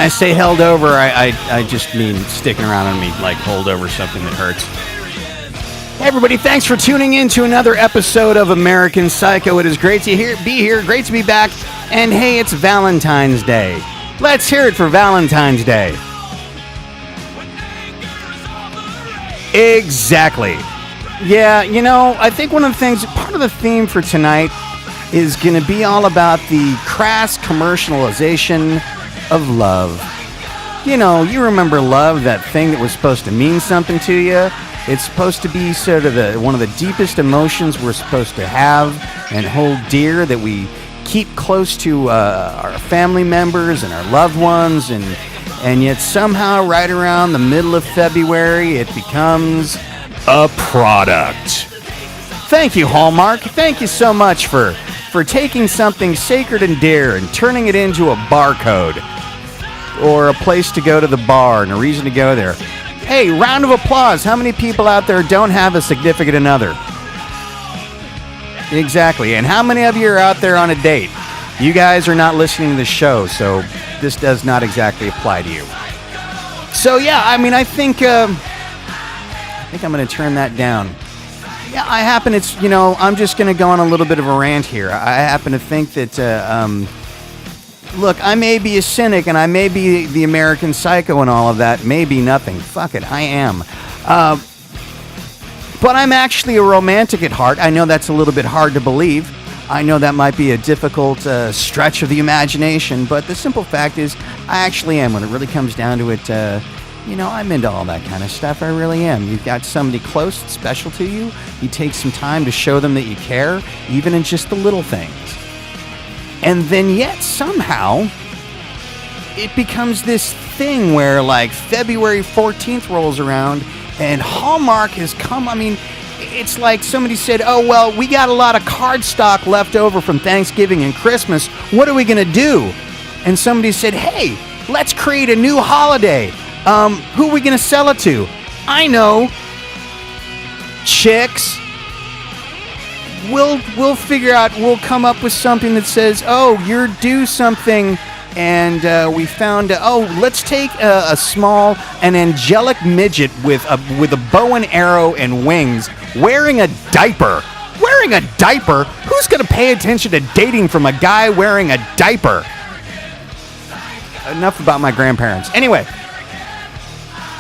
I say held over, I just mean sticking around on me, like hold over something that hurts. Hey everybody, thanks for tuning in to another episode of American Psycho. It is great to be here, great to be back, and hey, it's Valentine's Day. Let's hear it for Valentine's Day. Exactly. Yeah, you know, I think one of the things, part of the theme for tonight is going to be all about the crass commercialization of love. You know, you remember love, that thing that was supposed to mean something to you. It's supposed to be sort of one of the deepest emotions we're supposed to have and hold dear, that we keep close to our family members and our loved ones, and yet somehow right around the middle of February it becomes a product. Thank you, Hallmark. Thank you so much for taking something sacred and dear and turning it into a barcode or a place to go to the bar and a reason to go there. Hey, round of applause. How many people out there don't have a significant other? Exactly. And how many of you are out there on a date? You guys are not listening to the show, so this does not exactly apply to you. So yeah, I mean, I think I'm going to turn that down. Yeah, I'm just going to go on a little bit of a rant here. I happen to think that, look, I may be a cynic and I may be the American Psycho and all of that. Maybe nothing. Fuck it, I am. But I'm actually a romantic at heart. I know that's a little bit hard to believe. I know that might be a difficult stretch of the imagination, but the simple fact is I actually am. When it really comes down to it, I'm into all that kind of stuff. I really am. You've got somebody close, special to you. You take some time to show them that you care, even in just the little things. And then yet somehow it becomes this thing where like February 14th rolls around and Hallmark has come. I mean, it's like somebody said, oh, well, we got a lot of card stock left over from Thanksgiving and Christmas. What are we going to do? And somebody said, hey, let's create a new holiday. Who are we going to sell it to? I know. Chicks. We'll figure out, we'll come up with something that says, oh, you're due something, and we found, let's take an angelic midget with a bow and arrow and wings, wearing a diaper. Wearing a diaper? Who's going to pay attention to dating from a guy wearing a diaper? Enough about my grandparents. Anyway.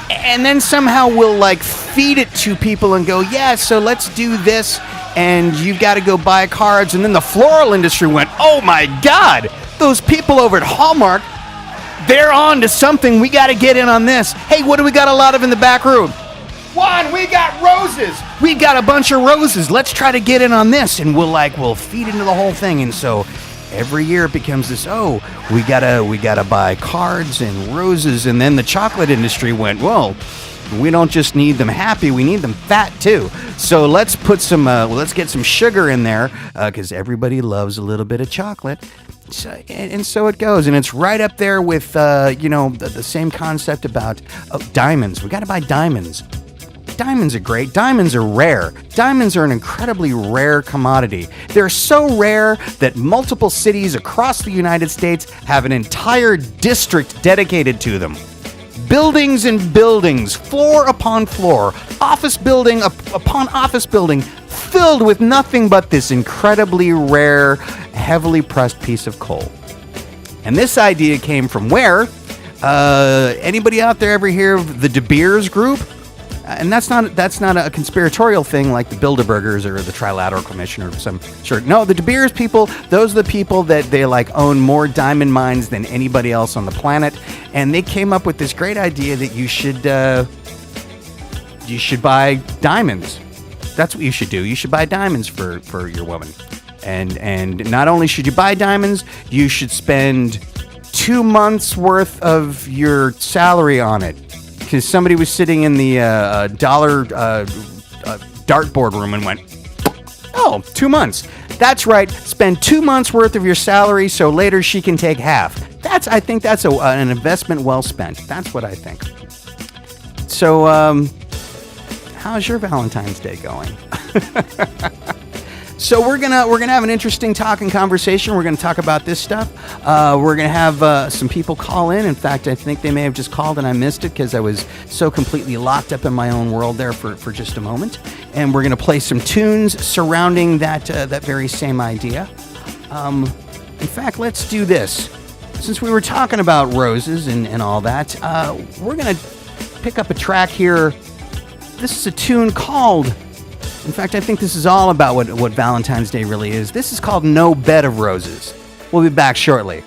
And then somehow we'll like feed it to people and go, yeah, so let's do this. And you've got to go buy cards. And then the floral industry went, oh my God, those people over at Hallmark, they're on to something. We got to get in on this. Hey, what do we got a lot of in the back room? One, we got roses. We've got a bunch of roses. Let's try to get in on this. And we'll feed into the whole thing. And so every year it becomes this, we gotta buy cards and roses. And then the chocolate industry went, well, we don't just need them happy, we need them fat too. So let's put let's get some sugar in there, because everybody loves a little bit of chocolate. And so it goes, and it's right up there with, the same concept about diamonds. We gotta buy diamonds. Diamonds are great. Diamonds are rare. Diamonds are an incredibly rare commodity. They're so rare that multiple cities across the United States have an entire district dedicated to them. Buildings and buildings, floor upon floor, office building upon office building, filled with nothing but this incredibly rare, heavily pressed piece of coal. And this idea came from where? Anybody out there ever hear of the De Beers Group? And that's not a conspiratorial thing like the Bilderbergers or the Trilateral Commission or some sort. No, the De Beers people, those are the people that they like own more diamond mines than anybody else on the planet. And they came up with this great idea that you should buy diamonds. That's what you should do. You should buy diamonds for your woman. And not only should you buy diamonds, you should spend 2 months worth of your salary on it. Because somebody was sitting in the dollar dartboard room and went, 2 months. That's right. Spend 2 months worth of your salary so later she can take half. I think that's an investment well spent. That's what I think. So, how's your Valentine's Day going? So we're gonna have an interesting talk and conversation. We're gonna talk about this stuff. We're gonna have some people call in. In fact, I think they may have just called and I missed it because I was so completely locked up in my own world there for just a moment. And we're gonna play some tunes surrounding that very same idea. In fact, let's do this. Since we were talking about roses and all that, we're gonna pick up a track here. This is a tune called, in fact, I think this is all about what Valentine's Day really is. This is called No Bed of Roses. We'll be back shortly.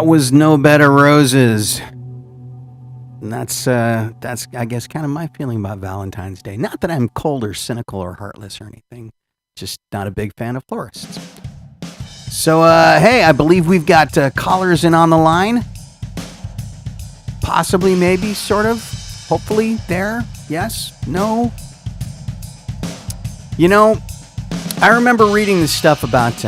That was No Bed of Roses. And that's I guess kind of my feeling about Valentine's Day. Not that I'm cold or cynical or heartless or anything. Just not a big fan of florists. So, hey, I believe we've got callers in on the line. Possibly, maybe, sort of. Hopefully, there. Yes? No? You know, I remember reading this stuff about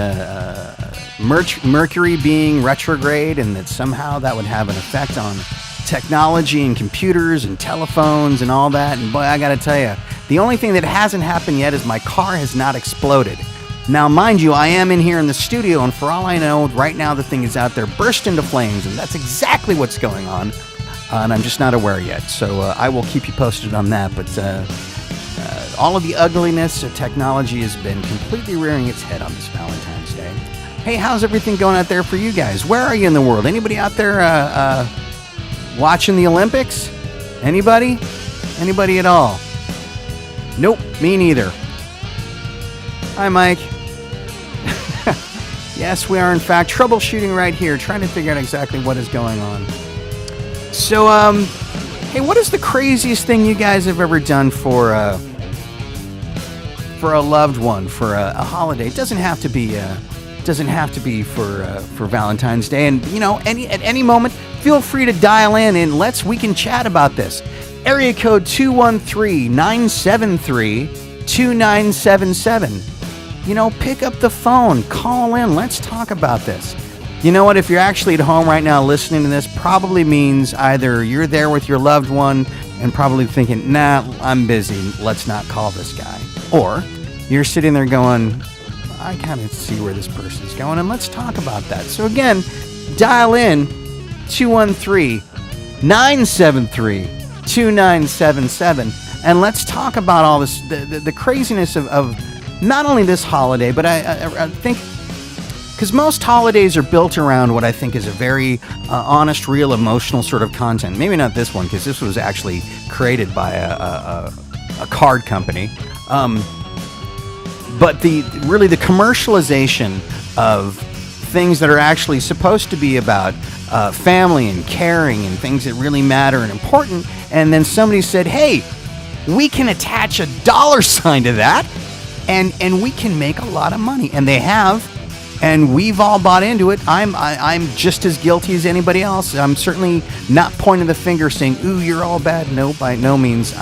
Mercury being retrograde and that somehow that would have an effect on technology and computers and telephones and all that. And boy, I gotta tell you, the only thing that hasn't happened yet is my car has not exploded. Now, mind you, I am in here in the studio, and for all I know, right now the thing is out there burst into flames, and that's exactly what's going on, and I'm just not aware yet. So I will keep you posted on that, but all of the ugliness of technology has been completely rearing its head on this Valentine's Day. Hey, how's everything going out there for you guys? Where are you in the world? Anybody out there watching the Olympics? Anybody? Anybody at all? Nope, me neither. Hi, Mike. Yes, we are in fact troubleshooting right here, trying to figure out exactly what is going on. So, hey, what is the craziest thing you guys have ever done for a loved one, for a holiday? It doesn't have to be for Valentine's Day. And you know, at any moment, feel free to dial in and we can chat about this. Area code 213-973-2977. You know, pick up the phone, call in, let's talk about this. You know what, if you're actually at home right now listening to this, probably means either you're there with your loved one and probably thinking, nah, I'm busy, let's not call this guy. Or you're sitting there going, I kind of see where this person's going, and let's talk about that. So again, dial in 213-973-2977, and let's talk about all this, the craziness of not only this holiday, but I think, because most holidays are built around what I think is a very honest, real, emotional sort of content. Maybe not this one, because this was actually created by a card company. But the commercialization of things that are actually supposed to be about family and caring and things that really matter and important, and then somebody said, hey, we can attach a dollar sign to that, and we can make a lot of money. And they have, and we've all bought into it. I'm just as guilty as anybody else. I'm certainly not pointing the finger saying, ooh, you're all bad. No, by no means.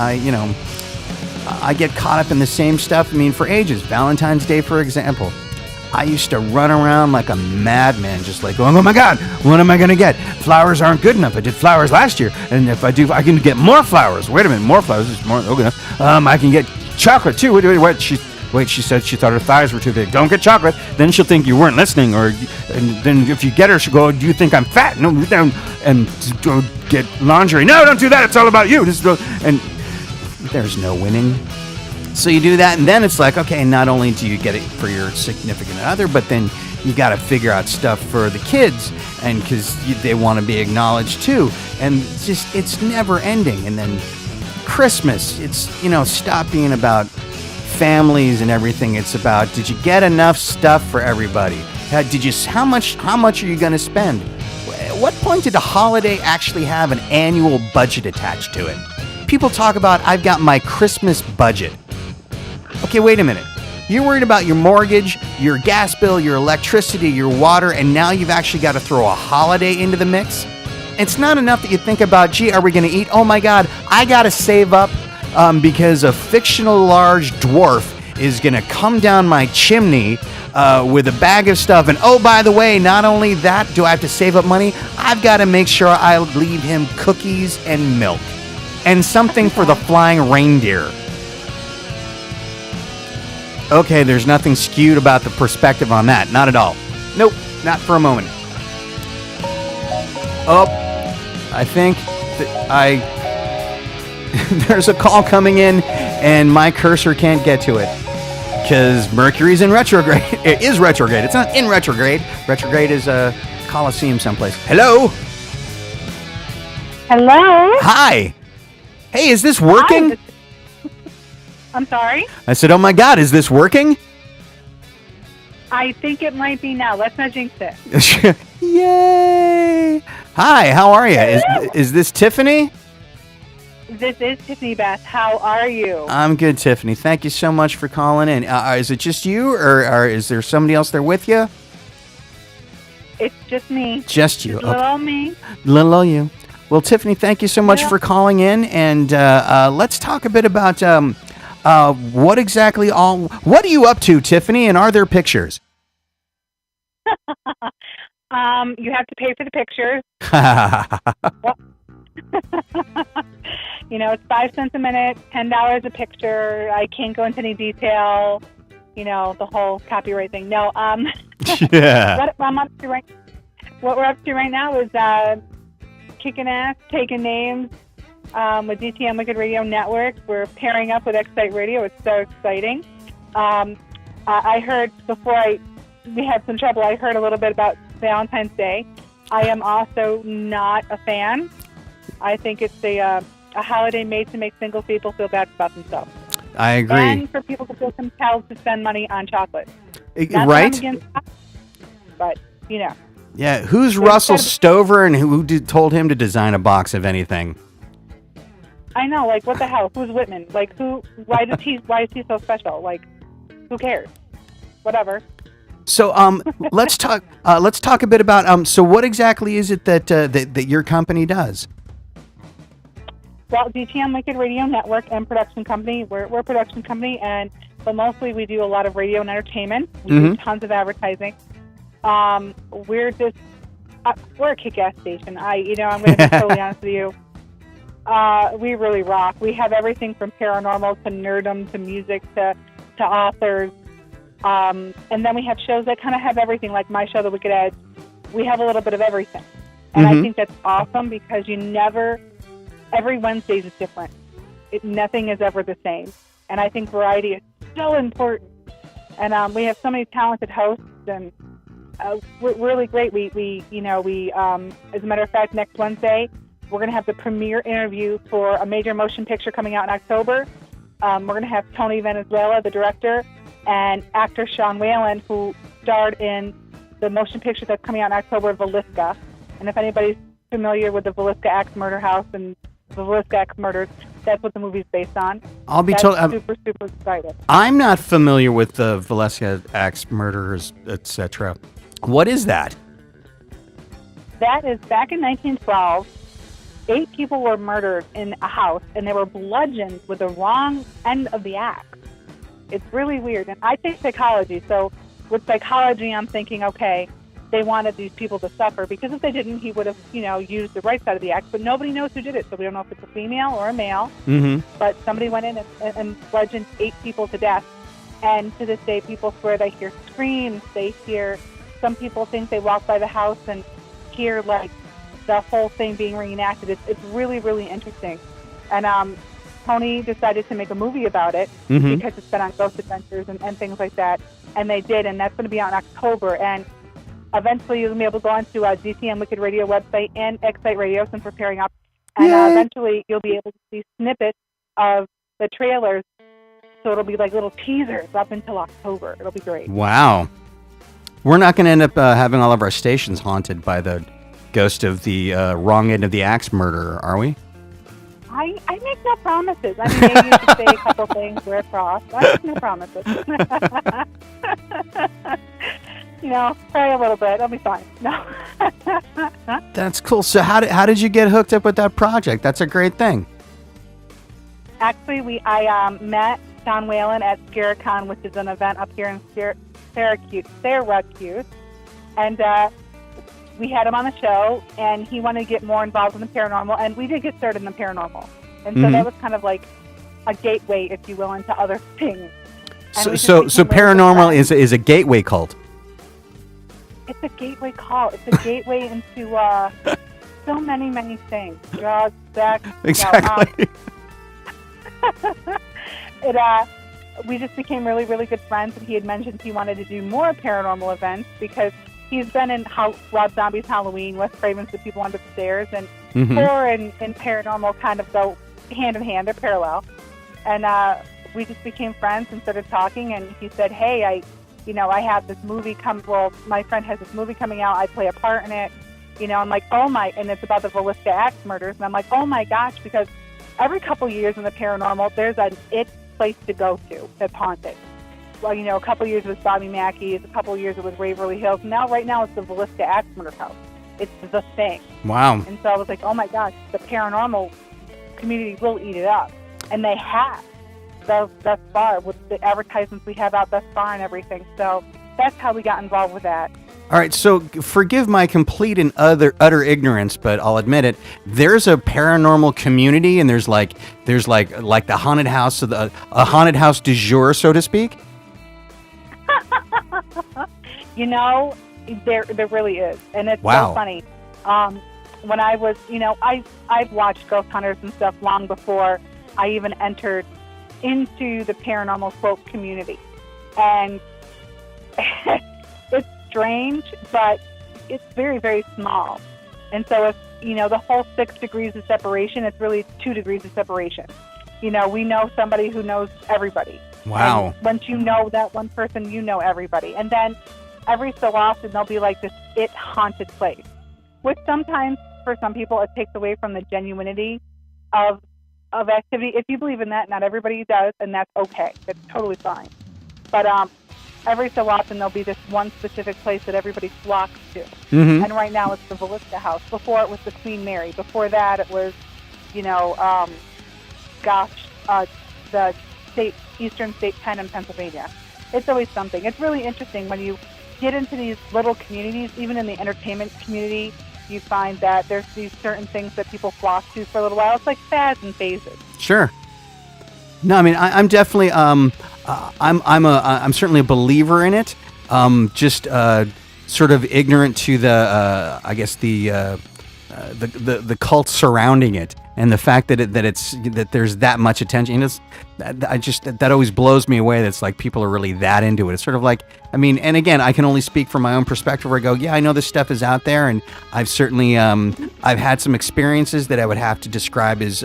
I get caught up in the same stuff. I mean, for ages, Valentine's Day, for example, I used to run around like a madman, just like going, oh my God, what am I going to get? Flowers aren't good enough. I did flowers last year, and if I do, I can get more flowers. Wait a minute, more flowers is more okay. I can get chocolate too. Wait, she said she thought her thighs were too big. Don't get chocolate. Then she'll think you weren't listening, and then if you get her, she'll go, do you think I'm fat? No, down and go get lingerie. No, don't do that. It's all about you. And there's no winning. So you do that, and then it's like, okay, not only do you get it for your significant other, but then you got to figure out stuff for the kids, and because they want to be acknowledged too, and it's never ending. And then Christmas, it's, stop being about families and everything. It's about, did you get enough stuff for everybody? How much are you going to spend? At what point did a holiday actually have an annual budget attached to it? People talk about, I've got my Christmas budget. Okay, wait a minute. You're worried about your mortgage, your gas bill, your electricity, your water, and now you've actually got to throw a holiday into the mix? It's not enough that you think about, gee, are we going to eat? Oh my God, I got to save up because a fictional large dwarf is going to come down my chimney with a bag of stuff. And oh, by the way, not only that, do I have to save up money? I've got to make sure I leave him cookies and milk and something for the flying reindeer. Okay, there's nothing skewed about the perspective on that. Not at all. Nope, not for a moment. Oh, I think there's a call coming in, and my cursor can't get to it because Mercury's in retrograde. It is retrograde. It's not in retrograde. Retrograde is a Colosseum someplace. Hello? Hello? Hi. Hey, is this working? Hi. I'm sorry? I said, oh my God, is this working? I think it might be now. Let's not jinx it. Yay! Hi, how are you? Is this Tiffany? This is Tiffany Beth. How are you? I'm good, Tiffany. Thank you so much for calling in. Is it just you, or is there somebody else there with you? It's just me. Just you. Just little old me. Little old you. Well, Tiffany, thank you so much for calling in, and let's talk a bit about what are you up to, Tiffany, and are there pictures? You have to pay for the pictures. It's 5 cents a minute, $10 a picture. I can't go into any detail. The whole copyright thing. No. Yeah. What we're up to right now is kicking ass, taking names with DTM Wicked Radio Network. We're pairing up with Excite Radio. It's so exciting. I heard before we had some trouble. I heard a little bit about Valentine's Day. I am also not a fan. I think it's a holiday made to make single people feel bad about themselves. I agree. And for people to feel compelled to spend money on chocolate. Not right? that I'm against chocolate, but, Yeah, who's Russell Stover, and who told him to design a box of anything? I know, what the hell? Who's Whitman? Why is he so special? Who cares? Whatever. So, let's talk a bit about, so what exactly is it that your company does? Well, DTM Wicked Radio Network and production company. We're a production company, but mostly we do a lot of radio and entertainment. We do tons of advertising. We're a kick-ass station. I'm going to be totally honest with you. We really rock. We have everything from paranormal to nerdom to music to authors. And then we have shows that kind of have everything, like my show, The Wicked Edge. We have a little bit of everything. And I think that's awesome because every Wednesday is different. Nothing is ever the same. And I think variety is so important. And we have so many talented hosts, and we're really great. We as a matter of fact, next Wednesday, we're going to have the premiere interview for a major motion picture coming out in October. We're going to have Tony Venezuela, the director, and actor Sean Whalen, who starred in the motion picture that's coming out in October, Villisca. And if anybody's familiar with the Villisca Axe Murder House and the Villisca Axe Murders, that's what the movie's based on. I'll be super excited. I'm not familiar with the Villisca Axe Murders, etc. What is that? That is back in 1912. 8 people were murdered in a house, and they were bludgeoned with the wrong end of the axe. It's really weird. And I take psychology, so with psychology, I'm thinking, okay, they wanted these people to suffer, because if they didn't, he would have, used the right side of the axe. But nobody knows who did it, so we don't know if it's a female or a male. But somebody went in and bludgeoned 8 people to death. And to this day, people swear they hear screams. Some people think they walk by the house and hear, the whole thing being reenacted. It's really, really interesting. And Tony decided to make a movie about it because it's been on Ghost Adventures and things like that. And they did, and that's going to be out in October. And eventually you'll be able to go onto DTM Wicked Radio website and Excite Radio, since we're pairing up. And eventually you'll be able to see snippets of the trailers. So it'll be like little teasers up until October. It'll be great. Wow. We're not going to end up having all of our stations haunted by the ghost of the wrong end of the axe murderer, are we? I make no promises. I mean, maybe you should say a couple things, wear a cross. I make no promises. Pray a little bit. It'll be fine. No. That's cool. So how did you get hooked up with that project? That's a great thing. Actually, I met Sean Whalen at Scaricon, which is an event up here in Syracuse. And we had him on the show, and he wanted to get more involved in the paranormal, and we did get started in the paranormal. And so that was kind of like a gateway, if you will, into other things. So paranormal is a gateway cult. It's a gateway cult. It's a gateway into so many, many things. Drugs, sex. Exactly. We just became really, really good friends, and he had mentioned he wanted to do more paranormal events because he's been in Rob Zombie's Halloween, Wes Craven's The People Under the Stairs, and horror and paranormal kind of go hand in hand. They're parallel. And we just became friends and started talking, and he said, hey, I have this movie my friend has this movie coming out. I play a part in it. I'm like, oh my, and it's about the Villisca Axe murders. And I'm like, oh my gosh, because every couple years in the paranormal, there's an it place to go to that's haunted. Well, a couple years it was Bobby Mackey's, a couple years it was Waverly Hills. Right now it's the Villisca Axe murder house. It's the thing. Wow. And so I was like, oh my gosh, the paranormal community will eat it up. And they have thus far with the advertisements we have out thus far and everything. So that's how we got involved with that. All right, so forgive my complete and utter ignorance, but I'll admit it. There's a paranormal community, and there's like the haunted house of a haunted house du jour, so to speak. There really is, and it's wow. so funny. When I was, I've watched ghost hunters and stuff long before I even entered into the paranormal folk community, and it's strange, but it's very, very small. And so if, the whole 6 degrees of separation, it's really 2 degrees of separation. We know somebody who knows everybody. Wow. And once you know that one person, you know everybody. And then every so often there'll be like this haunted place, which sometimes for some people it takes away from the genuinity of activity. If you believe in that, not everybody does, and that's okay. That's totally fine. But every so often there'll be this one specific place that everybody flocks to. Mm-hmm. And right now it's the Villisca House. Before it was the Queen Mary. Before that it was, the Eastern State Pen in Pennsylvania. It's always something. It's really interesting when you get into these little communities, even in the entertainment community, you find that there's these certain things that people flock to for a little while. It's like fads and phases. Sure. No, I mean, I'm definitely, I'm certainly a believer in it. Just sort of ignorant to the, I guess the cult surrounding it, and the fact that there's that much attention. That always blows me away. That's like people are really that into it. It's sort of like, I mean, and again, I can only speak from my own perspective. Where I go, yeah, I know this stuff is out there, and I've certainly I've had some experiences that I would have to describe as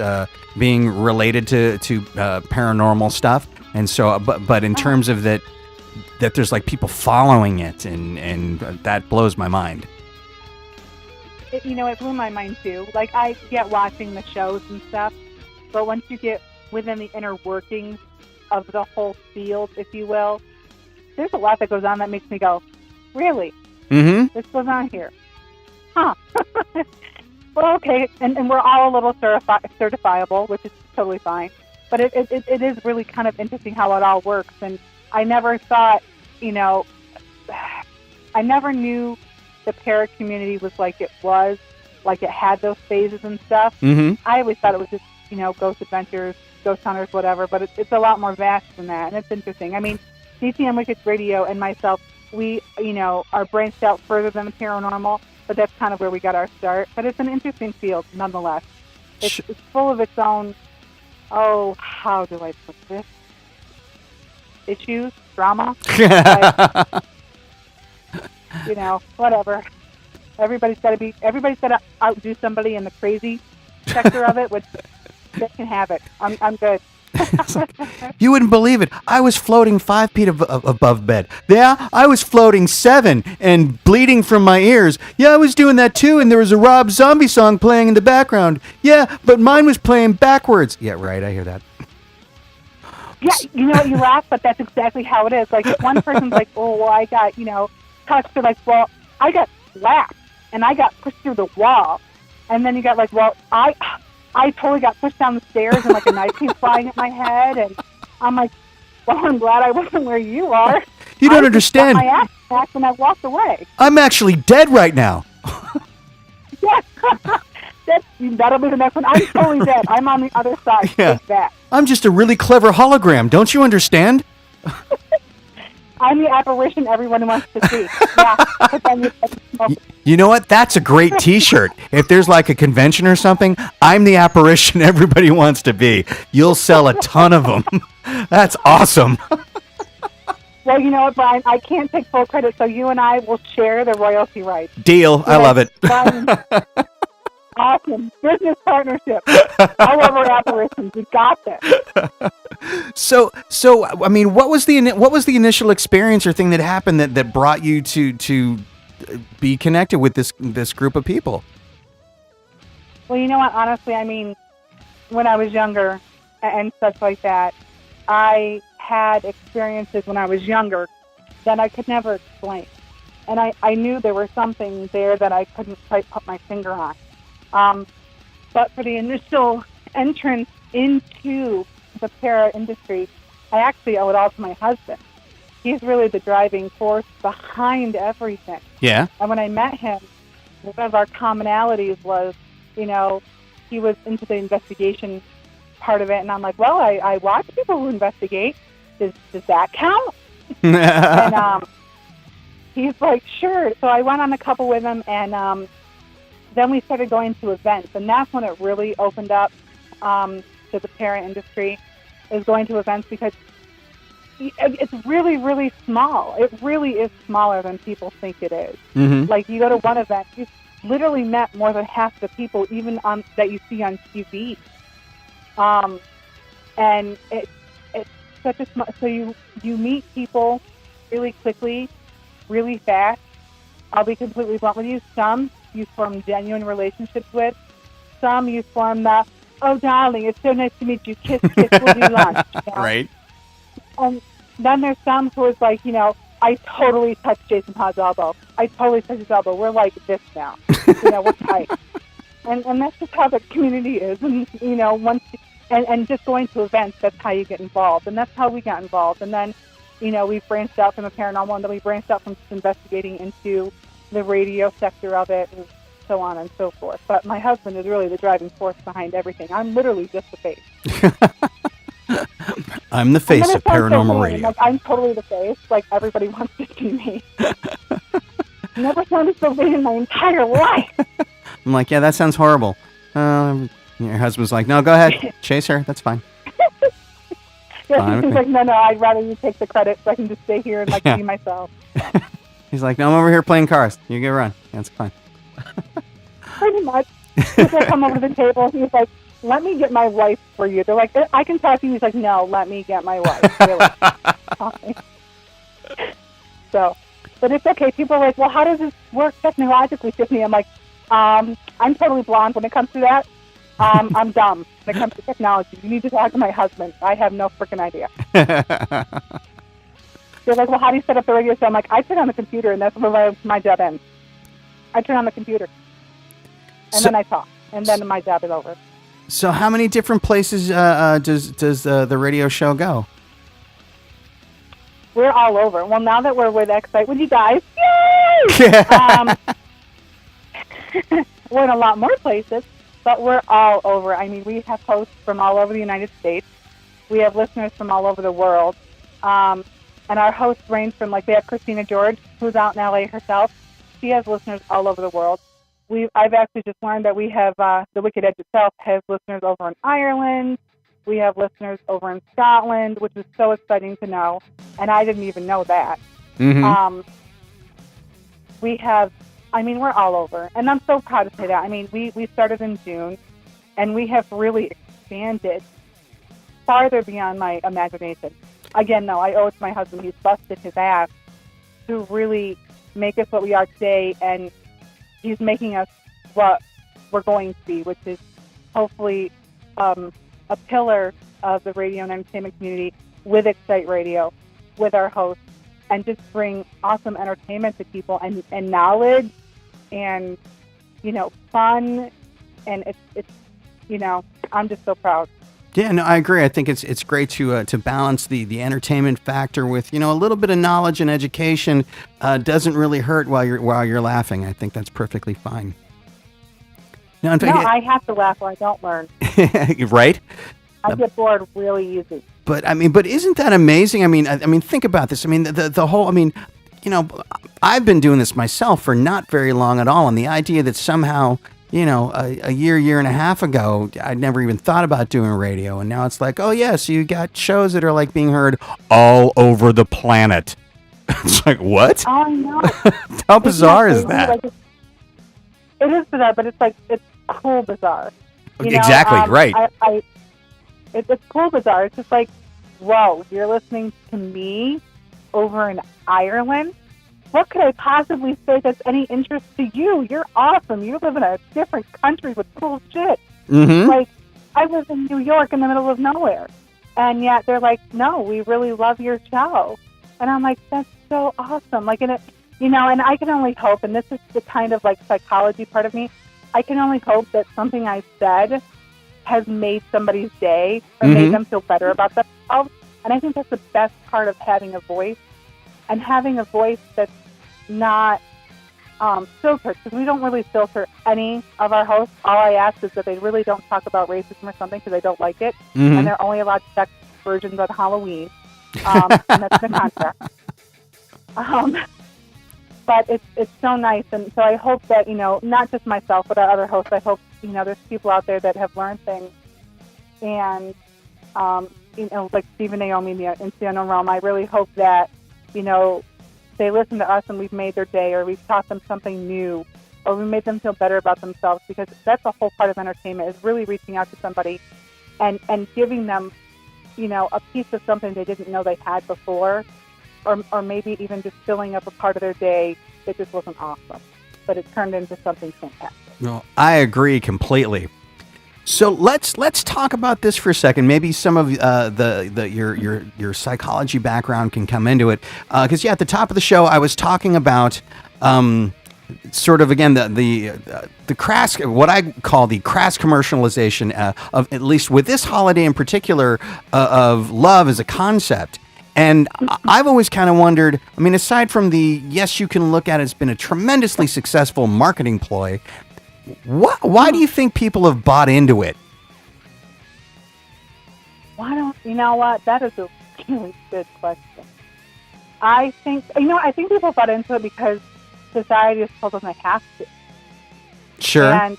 being related to paranormal stuff. And so, but in terms of that there's like people following it, and that blows my mind. It blew my mind too. Like, I get watching the shows and stuff, but once you get within the inner workings of the whole field, if you will, there's a lot that goes on that makes me go, really? Mm-hmm. This goes on here. Huh. Well, okay, and we're all a little certifiable, which is totally fine. But it is really kind of interesting how it all works. And I never thought, I never knew the para community was like it was, like it had those phases and stuff. Mm-hmm. I always thought it was just, ghost adventures, ghost hunters, whatever, but it's a lot more vast than that, and it's interesting. I mean, DTM Wicked Radio and myself, we, are branched out further than the paranormal, but that's kind of where we got our start. But it's an interesting field, nonetheless. It's full of its own, how do I put this? Issues, drama. Whatever. Everybody's got to outdo somebody in the crazy sector of it, which they can have it. I'm good. Like, you wouldn't believe it. I was floating 5 feet above bed. Yeah, I was floating 7 and bleeding from my ears. Yeah, I was doing that too, and there was a Rob Zombie song playing in the background. Yeah, but mine was playing backwards. Yeah, right, I hear that. Yeah, you laugh, but that's exactly how it is. Like, if one person's like, oh, well, I got, touched, they're like, well, I got slapped, and I got pushed through the wall. And then you got like, well, I totally got pushed down the stairs, and like a knife came flying at my head, and I'm like, well, I'm glad I wasn't where you are. You don't understand. I got my ass back, and I walked away. I'm actually dead right now. Yeah. That'll be the next one. I'm totally dead. I'm on the other side. Yeah. Take that. I'm just a really clever hologram. Don't you understand? I'm the apparition everyone wants to see. Yeah. You know what? That's a great T-shirt. If there's like a convention or something, I'm the apparition everybody wants to be. You'll sell a ton of them. That's awesome. Well, you know what, Brian? I can't take full credit, so you and I will share the royalty rights. Deal. I love it. Awesome. Business partnership. All over apparitions. We got this. So I mean, what was the initial experience or thing that happened that brought you to be connected with this group of people? Well, you know what? Honestly, I mean, when I was younger and such like that, I had experiences when I was younger that I could never explain. And I knew there were something there that I couldn't quite put my finger on. But for the initial entrance into the para industry, I actually owe it all to my husband. He's really the driving force behind everything. Yeah. And when I met him, one of our commonalities was, he was into the investigation part of it, and I'm like, well, I watch people who investigate. Does that count? And he's like, sure. So I went on a couple with him, and then we started going to events, and that's when it really opened up to the para industry, is going to events, because it's really, really small. It really is smaller than people think it is. Mm-hmm. Like, you go to one event, you literally met more than half the people, even that you see on TV. And it's such a small. So you meet people really quickly, really fast. I'll be completely blunt with you. Some you form genuine relationships with. Some you form the, oh, darling, it's so nice to meet you. Kiss, kiss, we'll do lunch. Right. And then there's some who is like, I totally touched Jason Hod's elbow. I totally touched his elbow. We're like this now. We're tight. And that's just how the community is. And, once, and just going to events, that's how you get involved. And that's how we got involved. And then, we branched out from the paranormal, and then we branched out from just investigating into the radio sector of it, and so on and so forth. But my husband is really the driving force behind everything. I'm literally just the face. I'm the face of paranormal radio. Like, I'm totally the face. Like, everybody wants to see me. Never sounded so big in my entire life. I'm like, yeah, that sounds horrible. Your husband's like, no, go ahead. Chase her. That's fine. Yeah, he's like, no, I'd rather you take the credit so I can just stay here and, be myself. He's like, no, I'm over here playing cars. You get a run. That's fine. Pretty much. He's like, come over to the table. He's like, let me get my wife for you. They're like, I can talk to you. He's like, no, let me get my wife. Really. So, but it's okay. People are like, well, how does this work technologically, Tiffany? I'm like, I'm totally blonde when it comes to that. I'm dumb when it comes to technology. You need to talk to my husband. I have no freaking idea. They're like, well, how do you set up the radio show? I'm like, I turn on the computer, and that's where my job ends. I turn on the computer, and then I talk, and then my job is over. So how many different places does the radio show go? We're all over. Well, now that we're with Excite with you guys, yay! We're in a lot more places, but we're all over. I mean, we have hosts from all over the United States. We have listeners from all over the world. And our hosts range from, we have Christina George, who's out in LA herself. She has listeners all over the world. I've actually just learned that we have, the Wicked Edge itself has listeners over in Ireland. We have listeners over in Scotland, which is so exciting to know. And I didn't even know that. Mm-hmm. We have, we're all over. And I'm so proud to say that. We started in June, and we have really expanded farther beyond my imagination. Again, though, I owe it to my husband. He's busted his ass to really make us what we are today, and he's making us what we're going to be, which is hopefully a pillar of the radio and entertainment community with Excite Radio, with our hosts, and just bring awesome entertainment to people and knowledge and, fun. And it's I'm just so proud. Yeah, no, I agree. I think it's great to balance the entertainment factor with a little bit of knowledge and education. Doesn't really hurt while you're laughing. I think that's perfectly fine. No, I have to laugh or I don't learn. Right? I get bored really easy. But isn't that amazing? I mean, think about this. The whole. I've been doing this myself for not very long at all, and the idea that somehow, a year and a half ago, I'd never even thought about doing radio, and now it's like, oh yeah, so you got shows that are being heard all over the planet. It's like, what? Oh, I know. How bizarre is that? It is bizarre, but it's cool bizarre. Exactly, right. It's cool bizarre. It's just whoa, you're listening to me over in Ireland? What could I possibly say that's any interest to you? You're awesome. You live in a different country with cool shit. Mm-hmm. Like, I live in New York in the middle of nowhere. And yet they're like, no, we really love your show. And I'm like, that's so awesome. Like, and it, and I can only hope, and this is the kind of like psychology part of me, I can only hope that something I said has made somebody's day or made them feel better about themselves. And I think that's the best part of having a voice, and having a voice that's not filtered, because we don't really filter any of our hosts. All I ask is that they really don't talk about racism or something, because I don't like it, and they're only allowed to check versions on Halloween, and that's the contract. But it's so nice, and so I hope that, not just myself, but our other hosts, I hope, there's people out there that have learned things, and, like Steve and Naomi in the unknown realm, I really hope that, they listen to us and we've made their day, or we've taught them something new, or we made them feel better about themselves, because that's a whole part of entertainment, is really reaching out to somebody and giving them, a piece of something they didn't know they had before, or maybe even just filling up a part of their day that just wasn't awesome, but it turned into something fantastic. Well, I agree completely. So let's talk about this for a second. Maybe some of your psychology background can come into it, because at the top of the show I was talking about sort of, again, the crass, what I call the crass commercialization of, at least with this holiday in particular, of love as a concept. And I've always kind of wondered, I mean, aside from yes, you can look at it as been a tremendously successful marketing ploy, why do you think people have bought into it? You know what? That is a really good question. I think people bought into it because society has told them they have to. Sure. And,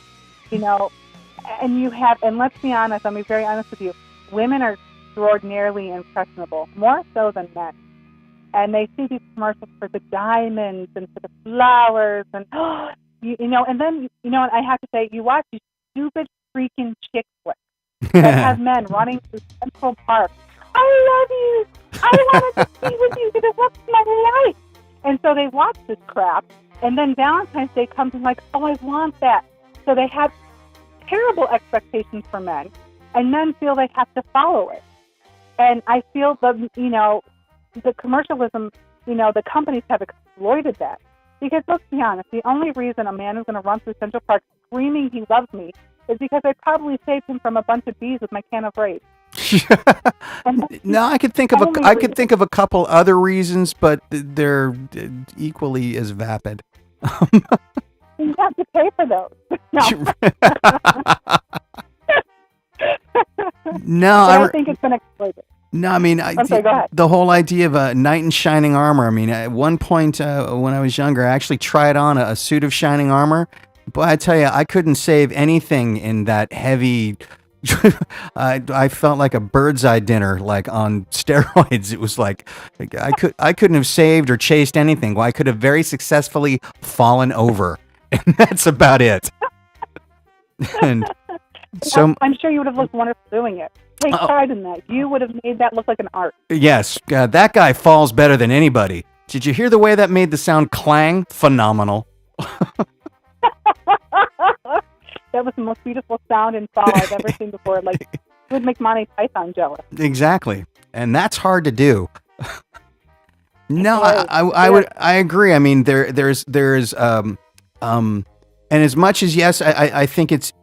and let's be honest, I'll be very honest with you, women are extraordinarily impressionable, more so than men. And they see these commercials for the diamonds and for the flowers, and and then, I have to say, you watch these stupid freaking chick flicks that have men running through Central Park. I love you. I wanted to be with you for the rest of my life. And so they watch this crap, and then Valentine's Day comes and like, oh, I want that. So they have terrible expectations for men, and men feel they have to follow it. And I feel the commercialism, the companies have exploited that. Because let's be honest, the only reason a man is going to run through Central Park screaming he loves me is because I probably saved him from a bunch of bees with my can of rape. No, I could think of a couple other reasons, but they're equally as vapid. You have to pay for those. No, I think it's been exploited. No, I mean, the whole idea of a knight in shining armor. I mean, at one point when I was younger, I actually tried on a suit of shining armor. Boy, I tell you, I couldn't save anything in that heavy. I felt like a bird's eye dinner, like on steroids. It was like I couldn't have saved or chased anything. Well, I could have very successfully fallen over, and that's about it. And so I'm sure you would have looked wonderful doing it. Take pride in that. You would have made that look like an art. Yes, that guy falls better than anybody. Did you hear the way that made the sound clang? Phenomenal. That was the most beautiful sound in fall I've ever seen before. Like, it would make Monty Python jealous. Exactly, and that's hard to do. No, I agree. I mean, there's and as much as yes, I think it's.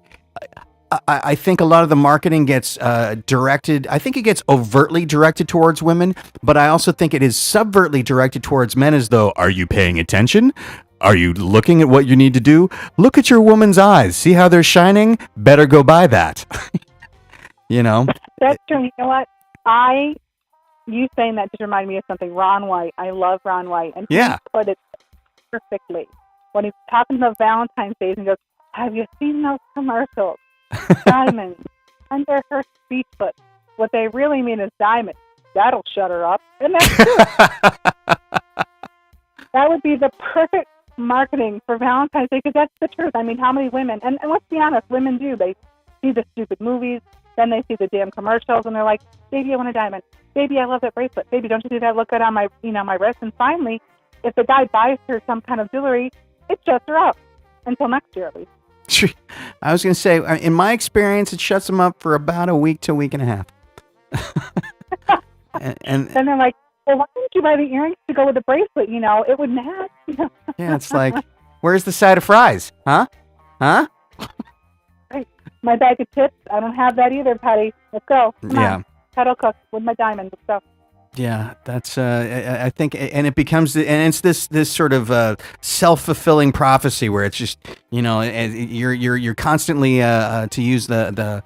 I think a lot of the marketing gets directed. I think it gets overtly directed towards women, but I also think it is subvertly directed towards men. As though, are you paying attention? Are you looking at what you need to do? Look at your woman's eyes. See how they're shining? Better go buy that. That's true. You know what? You saying that just reminded me of something. Ron White. I love Ron White, and he put it perfectly when he's talking about Valentine's Day and goes, "Have you seen those commercials? Diamonds under her speechless. What they really mean is diamonds. That'll shut her up." And that's true. That would be the perfect marketing for Valentine's Day, because that's the truth. I mean, how many women, and let's be honest, women do. They see the stupid movies, Then they see the damn commercials and they're like, baby, I want a diamond. Baby, I love that bracelet. Baby, don't you think that look good on my, my wrist? And finally, if the guy buys her some kind of jewelry, it shuts her up until next year at least. I was going to say, in my experience, it shuts them up for about a week to a week and a half. and then they're like, well, why didn't you buy the earrings to go with the bracelet? It would match. Yeah, it's like, where's the side of fries? Huh? Right. My bag of chips, I don't have that either, Patty. Let's go. Come on. Kettle cook with my diamonds. Let's go. Yeah, that's. I think, and it becomes, and it's this sort of self-fulfilling prophecy where it's just, you're constantly to use the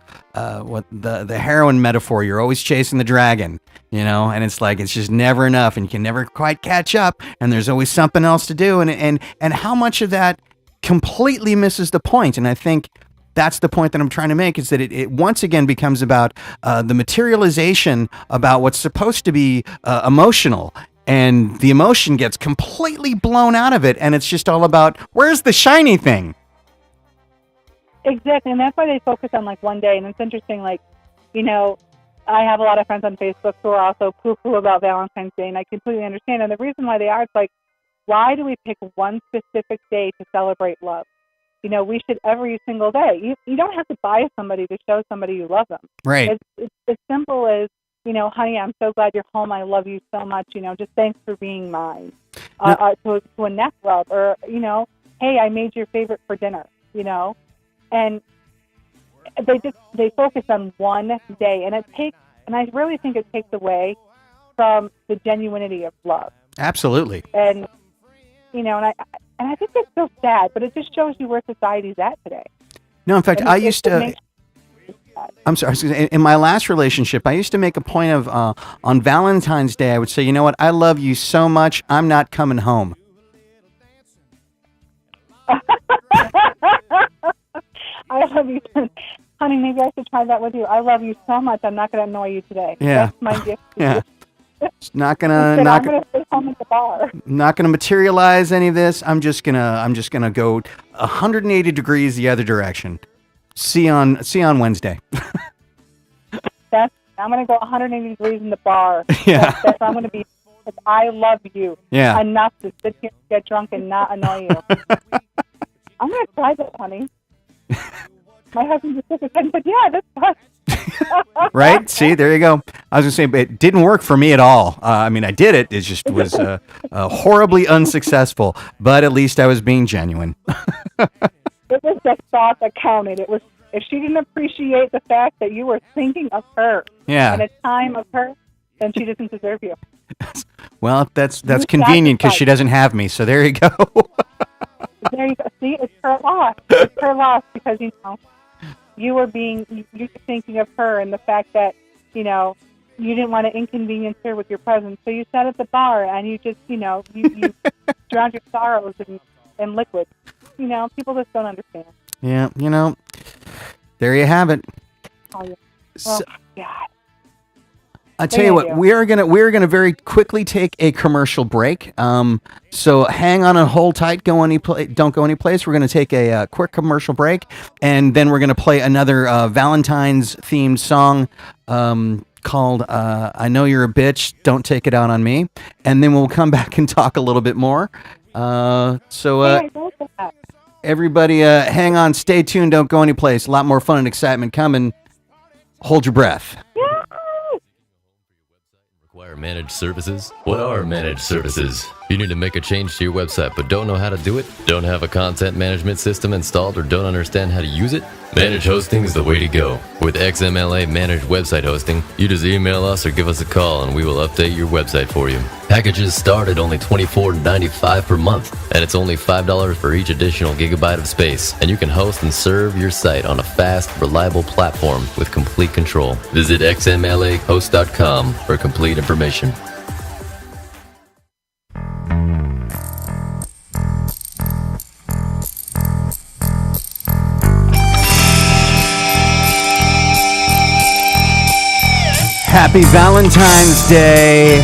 heroin metaphor. You're always chasing the dragon, and it's like it's just never enough, and you can never quite catch up, and there's always something else to do, and how much of that completely misses the point, and I think. That's the point that I'm trying to make, is that it once again becomes about the materialization about what's supposed to be emotional, and the emotion gets completely blown out of it, and it's just all about, where's the shiny thing? Exactly, and that's why they focus on, like, one day, and it's interesting, like, I have a lot of friends on Facebook who are also poo-poo about Valentine's Day, and I completely understand, and the reason why they are, it's like, why do we pick one specific day to celebrate love? We should every single day. You don't have to buy somebody to show somebody you love them. Right. It's as simple as, honey, I'm so glad you're home. I love you so much. Just thanks for being mine. To a neck rub, or, hey, I made your favorite for dinner, And they focus on one day, and I really think it takes away from the genuinity of love. Absolutely. And, and I think that's so sad, but it just shows you where society's at today. No, in fact, I used to. I'm sorry. In my last relationship, I used to make a point of on Valentine's Day, I would say, you know what? I love you so much, I'm not coming home. I love you, honey. Maybe I should try that with you. I love you so much, I'm not going to annoy you today. Yeah. That's my gift. Yeah. It's not gonna. I'm gonna stay home at the bar. Not gonna materialize any of this. I'm just gonna go 180 degrees the other direction. See you on Wednesday. I'm gonna go 180 degrees in the bar. Yeah. That's I'm gonna be. I love you. Yeah. Enough to sit here, get drunk, and not annoy you. I'm gonna try this, honey. My husband just shook his head and said, "Yeah, that's fun." Right? See, there you go. I was going to say, but it didn't work for me at all. I did it. It just was horribly unsuccessful, but at least I was being genuine. It was the thought that counted. It was, if she didn't appreciate the fact that you were thinking of her and a time of her, then she doesn't deserve you. Well, that's convenient because she doesn't have me, so there you go. There you go. See, it's her loss. It's her loss because, you're thinking of her and the fact that, you didn't want to inconvenience her with your presence. So you sat at the bar and you just, you drowned your sorrows in liquid. People just don't understand. Yeah, there you have it. Oh, yeah. So, God. I tell you what, we're gonna very quickly take a commercial break. So hang on and hold tight. Don't go any place. We're gonna take a quick commercial break, and then we're gonna play another Valentine's themed song called "I Know You're a Bitch, Don't Take It Out on Me," and then we'll come back and talk a little bit more. Everybody, hang on, stay tuned. Don't go any place. A lot more fun and excitement coming. Hold your breath. Require managed services? What are managed services? You need to make a change to your website but don't know how to do it? Don't have a content management system installed or don't understand how to use it? Managed hosting is the way to go. With XMLA Managed Website Hosting, you just email us or give us a call and we will update your website for you. Packages start at only $24.95 per month, and it's only $5 for each additional gigabyte of space, and you can host and serve your site on a fast, reliable platform with complete control. Visit xmlahost.com for complete information. Happy Valentine's Day.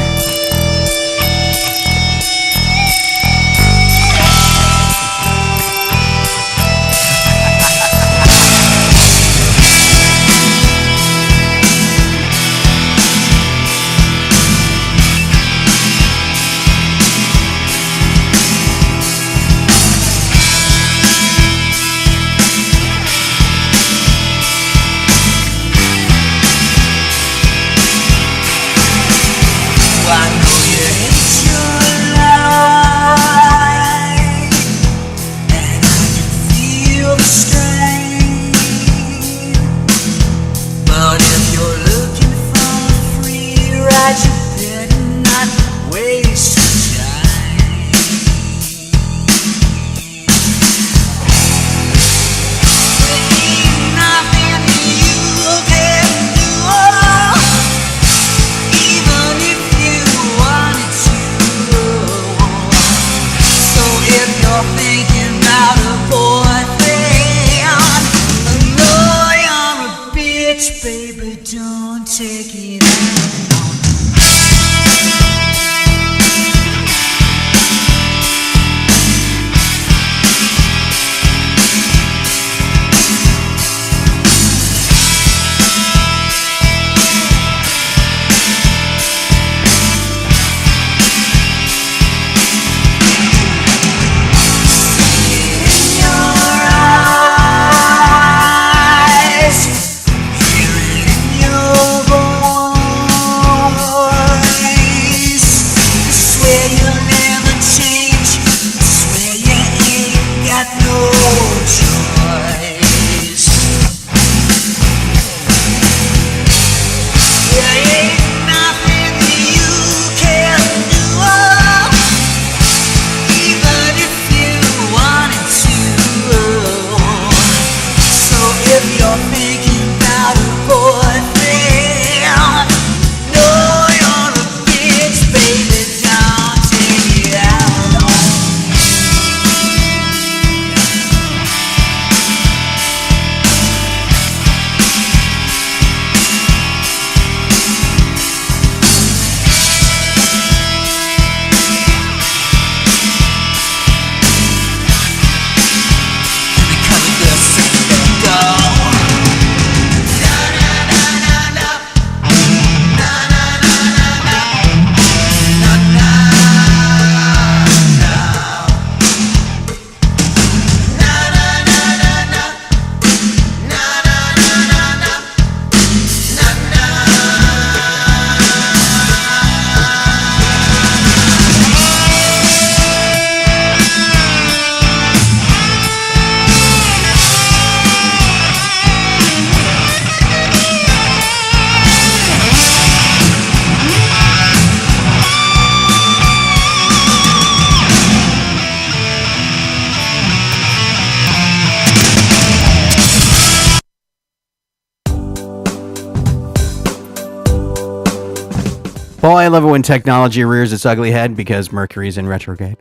Boy, I love it when technology rears its ugly head because Mercury's in retrograde.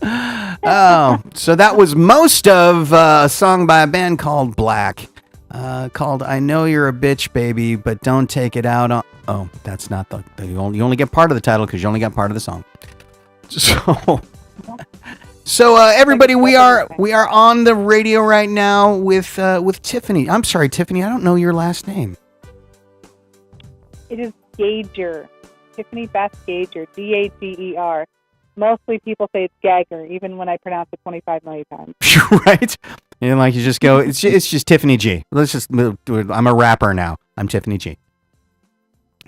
Oh, so that was most of a song by a band called Black, called "I Know You're a Bitch, Baby, but Don't Take It Out on." Oh, that's not you only get part of the title because you only got part of the song. So everybody, we are on the radio right now with Tiffany. I'm sorry, Tiffany, I don't know your last name. It is Gager, Tiffany Beth Gager, Dager. Mostly people say it's Gager, even when I pronounce it 25 million times. Right? And like you just go, it's just Tiffany G. Let's just do it. I'm a rapper now. I'm Tiffany G.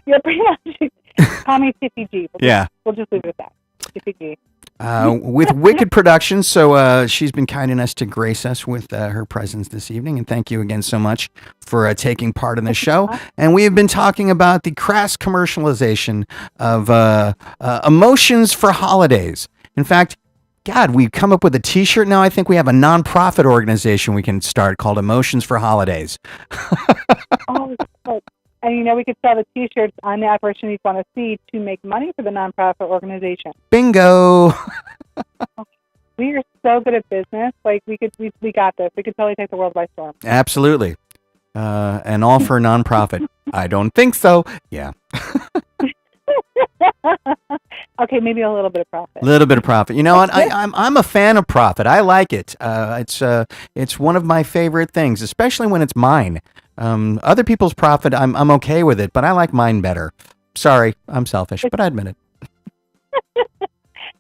You're pronouncing. Call me Tiffy G. We'll just leave it at that. Tiffy G. With Wicked Productions, so she's been kind enough to grace us with her presence this evening, and thank you again so much for taking part in the show. And we have been talking about the crass commercialization of emotions for holidays. In fact, God, we've come up with a T-shirt now. I think we have a nonprofit organization we can start called Emotions for Holidays. And we could sell the T-shirts on the Opportunities Want to See to make money for the nonprofit organization. Bingo! We are so good at business. Like we got this. We could totally take the world by storm. Absolutely, and all for a nonprofit. I don't think so. Yeah. Okay, maybe a little bit of profit. A little bit of profit. You know what? I'm a fan of profit. I like it. It's one of my favorite things, especially when it's mine. Other people's profit, I'm okay with it, but I like mine better. Sorry, I'm selfish, but I admit it.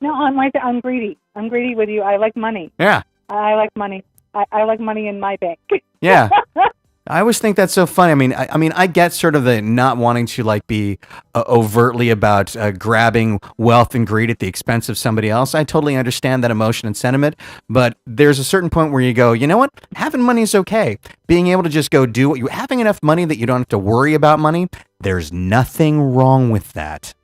No, I'm greedy. I'm greedy with you. I like money. Yeah. I like money. I like money in my bank. Yeah. I always think that's so funny. I mean, I get sort of the not wanting to like be overtly about grabbing wealth and greed at the expense of somebody else. I totally understand that emotion and sentiment, but there's a certain point where you go, you know what? Having money is okay. Being able to just go do what having enough money that you don't have to worry about money. There's nothing wrong with that.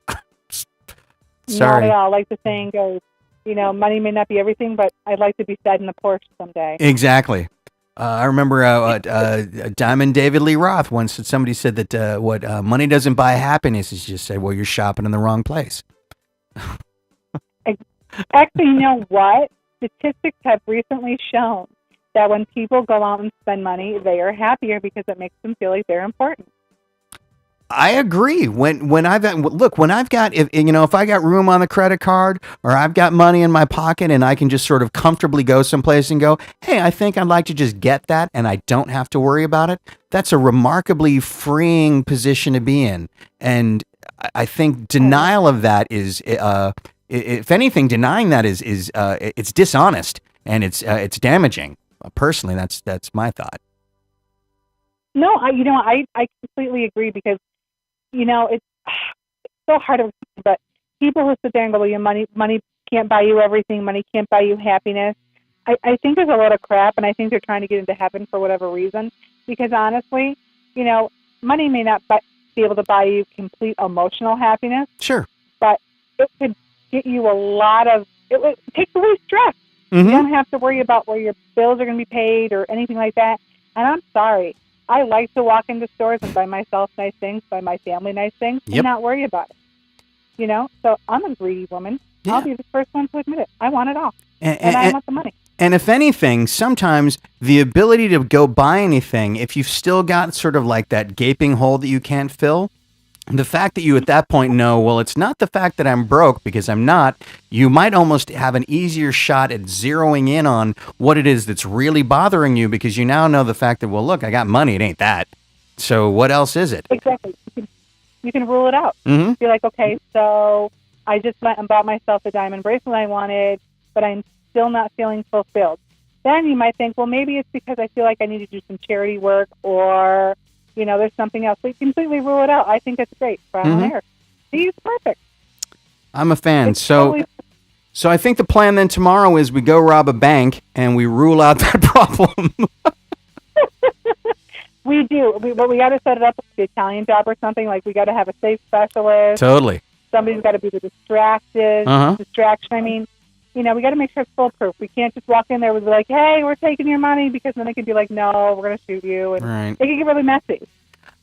Sorry. Not at all. Like the saying goes, money may not be everything, but I'd like to be fed in a Porsche someday. Exactly. I remember Diamond David Lee Roth once somebody said that what money doesn't buy happiness. He just said, well, you're shopping in the wrong place. Actually, you know what? Statistics have recently shown that when people go out and spend money, they are happier because it makes them feel like they're important. I agree. When I've got if I got room on the credit card or I've got money in my pocket and I can just sort of comfortably go someplace and go, hey, I think I'd like to just get that and I don't have to worry about it. That's a remarkably freeing position to be in. And I think denial of that is, if anything, denying that is it's dishonest and it's damaging. Personally, that's my thought. No, I completely agree because. It's so hard to explain, but people who sit there and go, well, money can't buy you everything, money can't buy you happiness. I think there's a lot of crap, and I think they're trying to get into heaven for whatever reason. Because honestly, money may not be able to buy you complete emotional happiness. Sure. But it could get you it takes away stress. Mm-hmm. You don't have to worry about where your bills are going to be paid or anything like that. And I'm sorry. I like to walk into stores and buy myself nice things, buy my family nice things, and not worry about it. So I'm a greedy woman. Yeah. I'll be the first one to admit it. I want it all. And I want the money. And if anything, sometimes the ability to go buy anything, if you've still got sort of like that gaping hole that you can't fill, the fact that you at that point know, well, it's not the fact that I'm broke because I'm not, you might almost have an easier shot at zeroing in on what it is that's really bothering you because you now know the fact that, well, look, I got money. It ain't that. So what else is it? Exactly. You can rule it out. Mm-hmm. Be like, okay, so I just went and bought myself the diamond bracelet I wanted, but I'm still not feeling fulfilled. Then you might think, well, maybe it's because I feel like I need to do some charity work or... there's something else. We completely rule it out. I think it's great. Trial and error. He's perfect. I'm a fan. So I think the plan then tomorrow is we go rob a bank and we rule out that problem. We do. But we got to set it up like the Italian job or something. Like we got to have a safe specialist. Totally. Somebody's got to be the distraction. We got to make sure it's foolproof. We can't just walk in there and be like, hey, we're taking your money, because then they could be like, no, we're going to shoot you. And right. They can get really messy.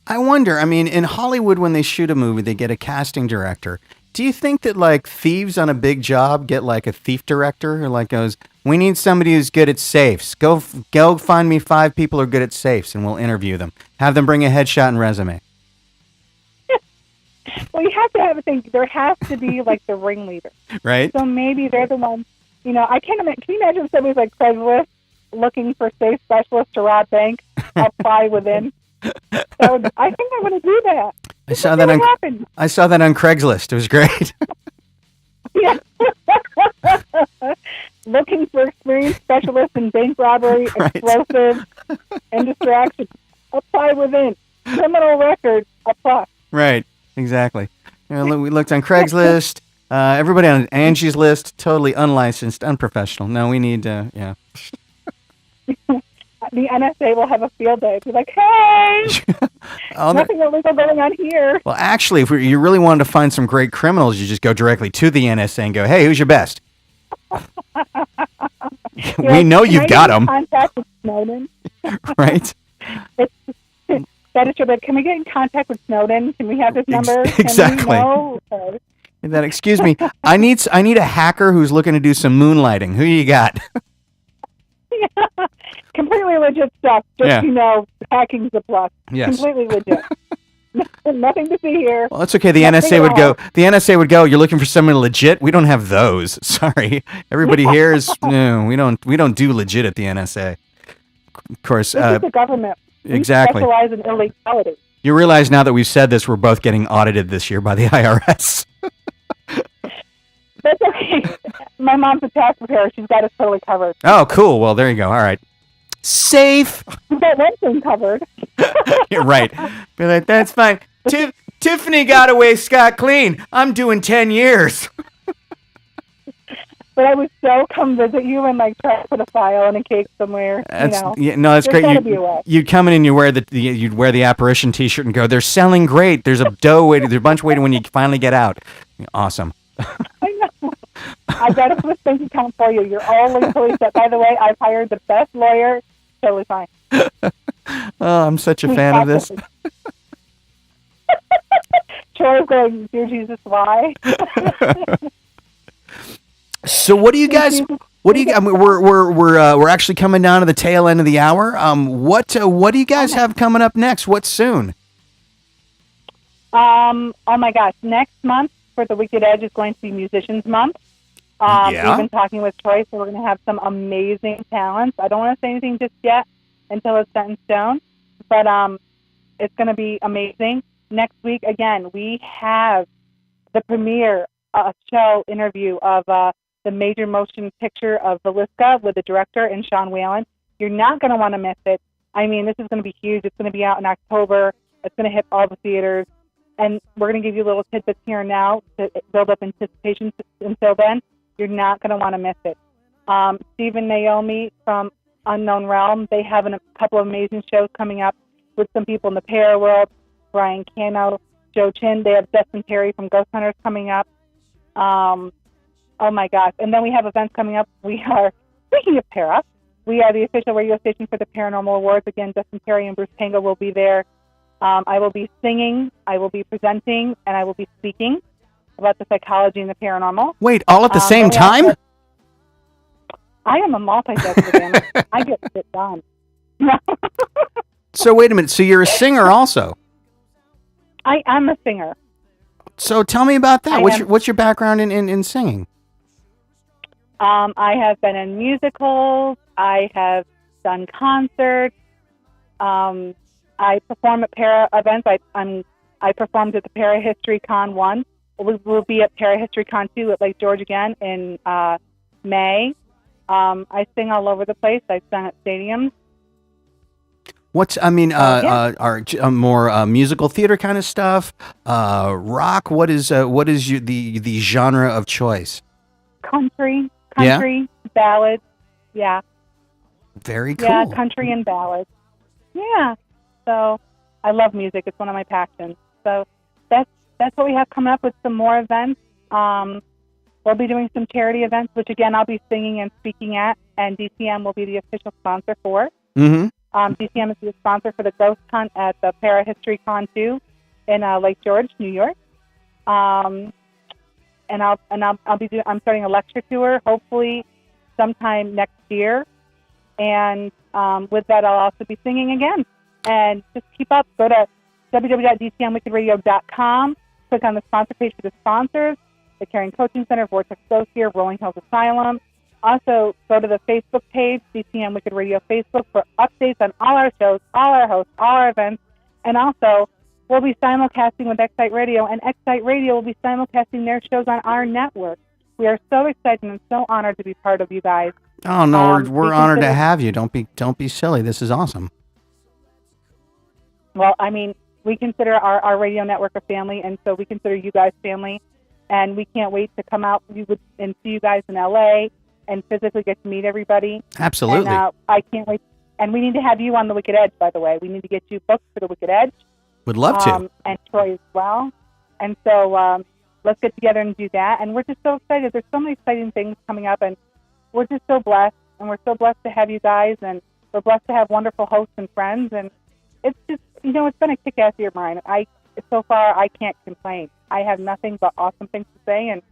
I wonder, I mean, in Hollywood, when they shoot a movie, they get a casting director. Do you think that, like, thieves on a big job get, like, a thief director who, like, goes, we need somebody who's good at safes. Go find me 5 people who are good at safes, and we'll interview them. Have them bring a headshot and resume. Well, you have to have a thing. There has to be, like, the ringleader. Right? So maybe they're the ones, you know, I can't imagine. Can you imagine somebody's like Craigslist looking for safe specialists to rob banks, apply within? So I think I want to do that. I saw that on Craigslist. It was great. Yeah. Looking for experienced specialists in bank robbery, explosives, and distraction. Apply within. Criminal record, a plus. Right. Exactly. You know, we looked on Craigslist. Everybody on Angie's List, totally unlicensed, unprofessional. No, we need, yeah. The NSA will have a field day. Be like, hey, nothing illegal going on here. Well, actually, if you really wanted to find some great criminals, you just go directly to the NSA and go, hey, who's your best? We know you've got them. Contact with Snowden. Right? That is true, but can we get in contact with Snowden? Can we have his number? Exactly. That, excuse me, I need a hacker who's looking to do some moonlighting. Who you got? Yeah. Completely legit stuff. Just, you know, hacking's a plus. Yes. Completely legit. Nothing to see here. Well, that's okay. The NSA would go. The NSA would go. You're looking for someone legit? We don't have those. Sorry. Everybody here is no. We don't do legit at the NSA. Of course. This is the government. Exactly. We specialize in illegality. You realize now that we've said this, we're both getting audited this year by the IRS. That's okay. My mom's a tax preparer. She's got us totally covered. Oh, cool. Well, there you go. All right. Safe. We've got one thing covered. You're right. Be like, that's fine. Tiffany got away scot-clean. I'm doing 10 years. But I would so come visit you and like try to put a file and a cake somewhere. That's, you know. Yeah, no, that's There's great. You'd come in and you'd wear the apparition T-shirt and go, they're selling great. There's a dough waiting. There's a bunch waiting when you finally get out. Awesome. I know. I've got a Swiss bank account for you. You're all legally set. By the way, I've hired the best lawyer. Totally fine. Oh, I'm such a fan of this. Troy's going, dear Jesus, why? So what do you guys? What do you? I mean, we're actually coming down to the tail end of the hour. What do you guys have coming up next? What's soon? Oh my gosh! Next month for the Wicked Edge is going to be Musicians Month. We've been talking with Troy, so we're going to have some amazing talents. I don't want to say anything just yet until it's set in stone, but it's going to be amazing. Next week, again, we have the premiere show interview of the major motion picture of Velisca with the director and Sean Whalen. You're not going to want to miss it. I mean, this is going to be huge. It's going to be out in October. It's going to hit all the theaters. And we're going to give you little tidbits here and now to build up anticipation until then. You're not going to want to miss it. Steve and Naomi from Unknown Realm, they have a couple of amazing shows coming up with some people in the para world. Brian Cano, Joe Chin. They have Dustin Terry from Ghost Hunters coming up. Oh my gosh. And then we have events coming up. We are, speaking of para, we are the official radio station for the Paranormal Awards. Again, Dustin Terry and Bruce Tango will be there. I will be singing, I will be presenting, and I will be speaking about the psychology and the paranormal. Wait, all at the same time? I am a multitasker. I get it done. So wait a minute. So you're a singer also? I am a singer. So tell me about that. What's your background in singing? I have been in musicals. I have done concerts. I perform at para events. I performed at the Para History Con 1. We'll be at Para History Con 2 at Lake George again in May. I sing all over the place. I've sung at stadiums. Are more musical theater kind of stuff? Rock? What is the genre of choice? Country, ballads. Yeah. Very cool. Yeah, country and ballads. Yeah. So I love music. It's one of my passions. So that's what we have coming up with some more events. We'll be doing some charity events, which again I'll be singing and speaking at, and DTM will be the official sponsor for. Mm-hmm. DTM is the sponsor for the Ghost Hunt at the Para History Con 2 in Lake George, New York. And I'm starting a lecture tour, hopefully sometime next year. And with that, I'll also be singing again. And just keep up. Go to www.dtmwickedradio.com. Click on the sponsor page for the sponsors, the Caring Coaching Center, Vortex Associate, Rolling Hills Asylum. Also, go to the Facebook page, DTM Wicked Radio Facebook, for updates on all our shows, all our hosts, all our events. And also, we'll be simulcasting with Excite Radio, and Excite Radio will be simulcasting their shows on our network. We are so excited and so honored to be part of you guys. Oh no, we're honored to have you. Don't be silly. This is awesome. Well, I mean, we consider our radio network a family, and so we consider you guys family. And we can't wait to come out and see you guys in LA and physically get to meet everybody. Absolutely. And I can't wait. And we need to have you on the Wicked Edge, by the way. We need to get you booked for the Wicked Edge. Would love to. And Troy as well. And so let's get together and do that. And we're just so excited. There's so many exciting things coming up, and we're just so blessed. And we're so blessed to have you guys, and we're blessed to have wonderful hosts and friends. And it's just, it's been a kick-ass year, Brian. So far, I can't complain. I have nothing but awesome things to say, and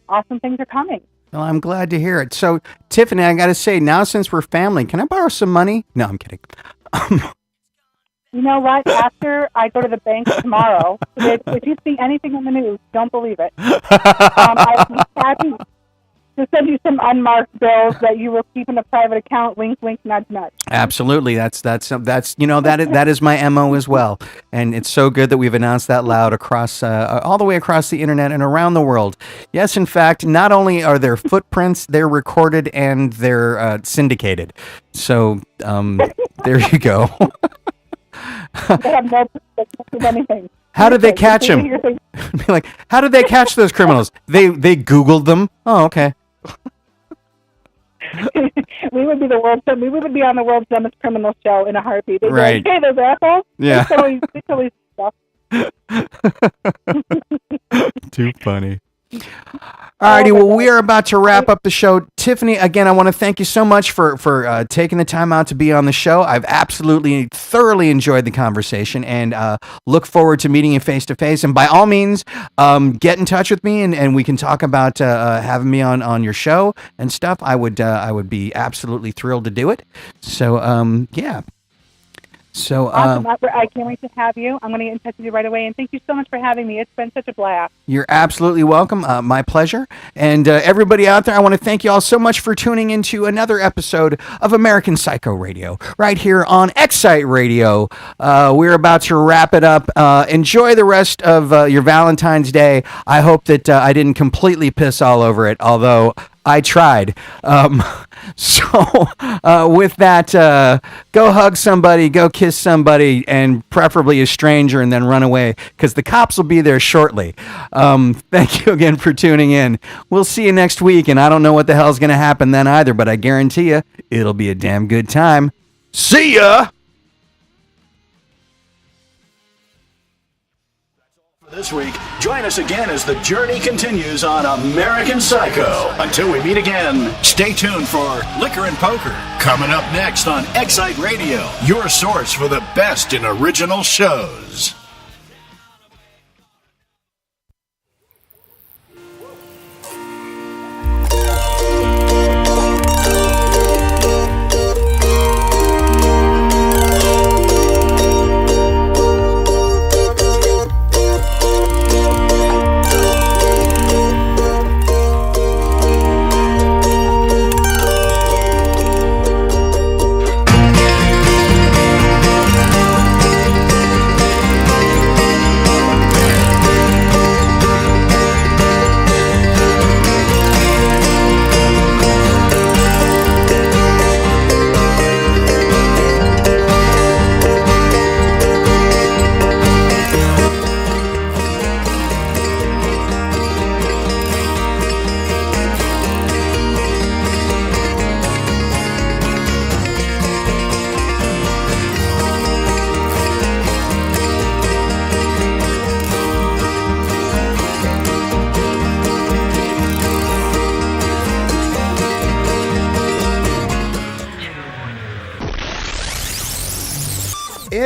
awesome things are coming. Well, I'm glad to hear it. So, Tiffany, I got to say, now since we're family, can I borrow some money? No, I'm kidding. You know what? After I go to the bank tomorrow, if you see anything in the news, don't believe it. I'd be happy to send you some unmarked bills that you will keep in a private account. Wink, wink, nudge, nudge. Absolutely, that's that is my MO as well, and it's so good that we've announced that loud across all the way across the internet and around the world. Yes, in fact, not only are there footprints, they're recorded and they're syndicated. So there you go. They have no perspective of anything. How did they catch him? Like, how did they catch those criminals? They Googled them. Oh, okay. We would be we would be on the world's dumbest criminal show in a heartbeat. They'd right. be like, hey, those assholes. Yeah. They totally stuff. Too funny. Alrighty, well, we are about to wrap up the show. Tiffany, again, I want to thank you so much for taking the time out to be on the show. I've absolutely, thoroughly enjoyed the conversation, and look forward to meeting you face to face. And by all means, get in touch with me, and we can talk about having me on your show and stuff. I would be absolutely thrilled to do it. So, yeah. So, awesome. I can't wait to have you. I'm going to get in touch with you right away. And thank you so much for having me. It's been such a blast. You're absolutely welcome. My pleasure. And everybody out there, I want to thank you all so much for tuning into another episode of American Psycho Radio right here on Excite Radio. We're about to wrap it up. Enjoy the rest of your Valentine's Day. I hope that I didn't completely piss all over it, although I tried. So with that, go hug somebody, go kiss somebody, and preferably a stranger, and then run away, because the cops will be there shortly. Thank you again for tuning in. We'll see you next week, and I don't know what the hell's going to happen then either, but I guarantee you it'll be a damn good time. See ya! This week, join us again as the journey continues on American Psycho. Until we meet again, stay tuned for Liquor and Poker, coming up next on Excite Radio, your source for the best in original shows.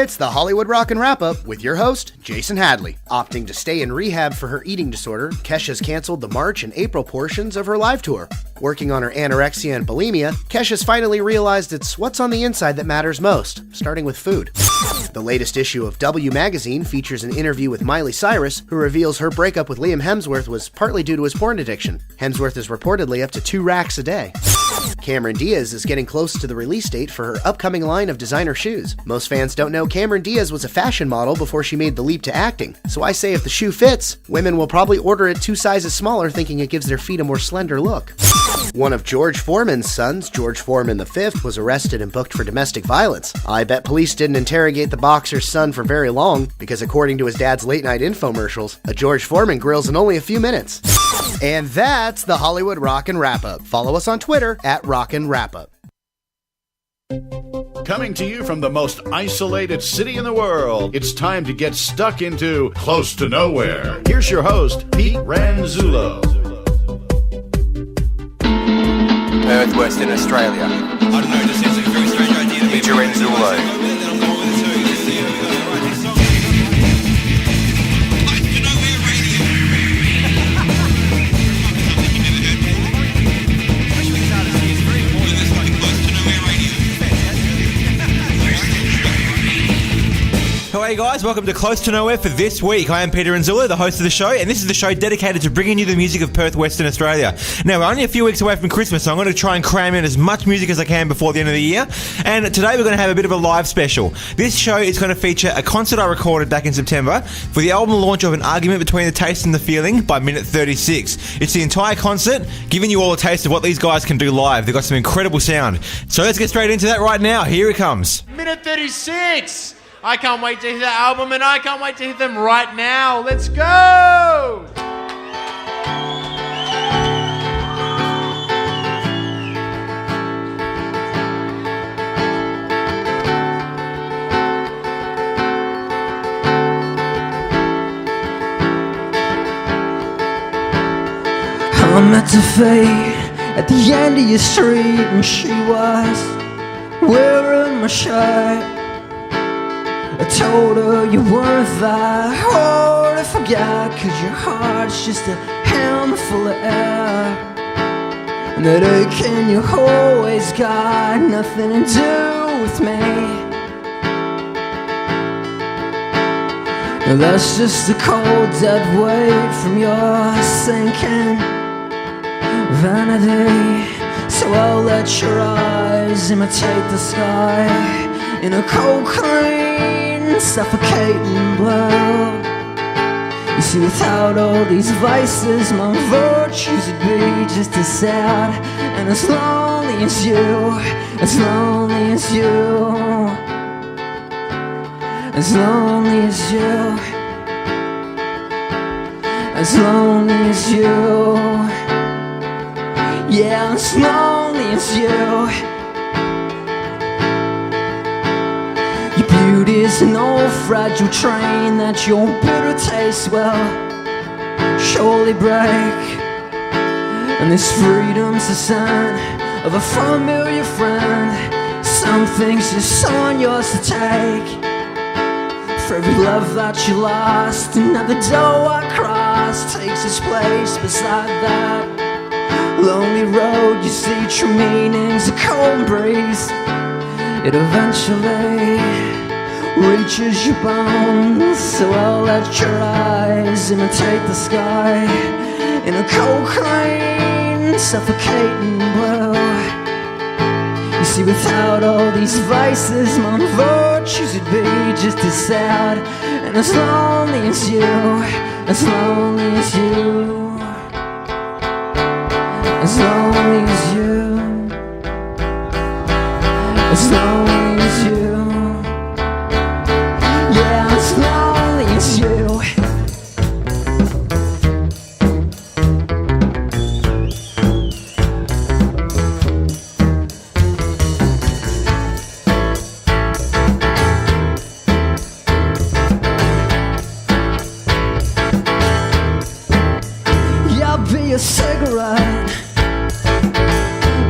It's the Hollywood Rockin' Wrap-Up with your host, Jason Hadley. Opting to stay in rehab for her eating disorder, Kesha's canceled the March and April portions of her live tour. Working on her anorexia and bulimia, Kesha's finally realized it's what's on the inside that matters most, starting with food. The latest issue of W Magazine features an interview with Miley Cyrus, who reveals her breakup with Liam Hemsworth was partly due to his porn addiction. Hemsworth is reportedly up to 2 racks a day. Cameron Diaz is getting close to the release date for her upcoming line of designer shoes. Most fans don't know Cameron Diaz was a fashion model before she made the leap to acting. So I say if the shoe fits, women will probably order it 2 sizes smaller thinking it gives their feet a more slender look. One of George Foreman's sons, George Foreman V, was arrested and booked for domestic violence. I bet police didn't interrogate the boxer's son for very long, because according to his dad's late-night infomercials, a George Foreman grills in only a few minutes. And that's the Hollywood Rockin' Wrap-Up. Follow us on Twitter at Rockin' Wrap-Up. Coming to you from the most isolated city in the world, it's time to get stuck into Close to Nowhere. Here's your host, Pete Ranzullo. Perth, Western Australia. I don't know, it just seems like a very strange idea to me. Pete Ranzullo. Hey guys, welcome to Close to Nowhere for this week. I am Peter Ranzullo, the host of the show, and this is the show dedicated to bringing you the music of Perth, Western Australia. Now, we're only a few weeks away from Christmas, so I'm going to try and cram in as much music as I can before the end of the year. And today we're going to have a bit of a live special. This show is going to feature a concert I recorded back in September for the album launch of An Argument Between the Taste and the Feeling by Minute 36. It's the entire concert, giving you all a taste of what these guys can do live. They've got some incredible sound. So let's get straight into that right now. Here it comes. Minute 36! I can't wait to hear the album, and I can't wait to hear them right now. Let's go! I met a fate at the end of your street, and she was wearing my shirt. I told her you weren't that hard to forget, 'cause your heart's just a handful of air, and that aching you always got nothing to do with me. Now that's just a cold dead weight from your sinking vanity. So I'll let your eyes imitate the sky in a cold, clean, suffocating blue. You see, without all these vices, my virtues would be just as sad and as lonely as you, as lonely as you, as lonely as you, as lonely as you, yeah, as lonely as you. Beauty's an old fragile train that your bitter taste will surely break, and this freedom's the sign of a familiar friend. Some things just aren't yours to take. For every love that you lost, another door I crossed takes its place beside that lonely road. You see, true meaning's a cold breeze. It eventually reaches your bones, so I'll let your eyes imitate the sky in a cold, clean, suffocating blue. You see, without all these vices, my virtues would be just as sad and as lonely as you, as lonely as you, as lonely as you, as lonely as you. Yeah, as lonely as you. Yeah, I'll be a cigarette.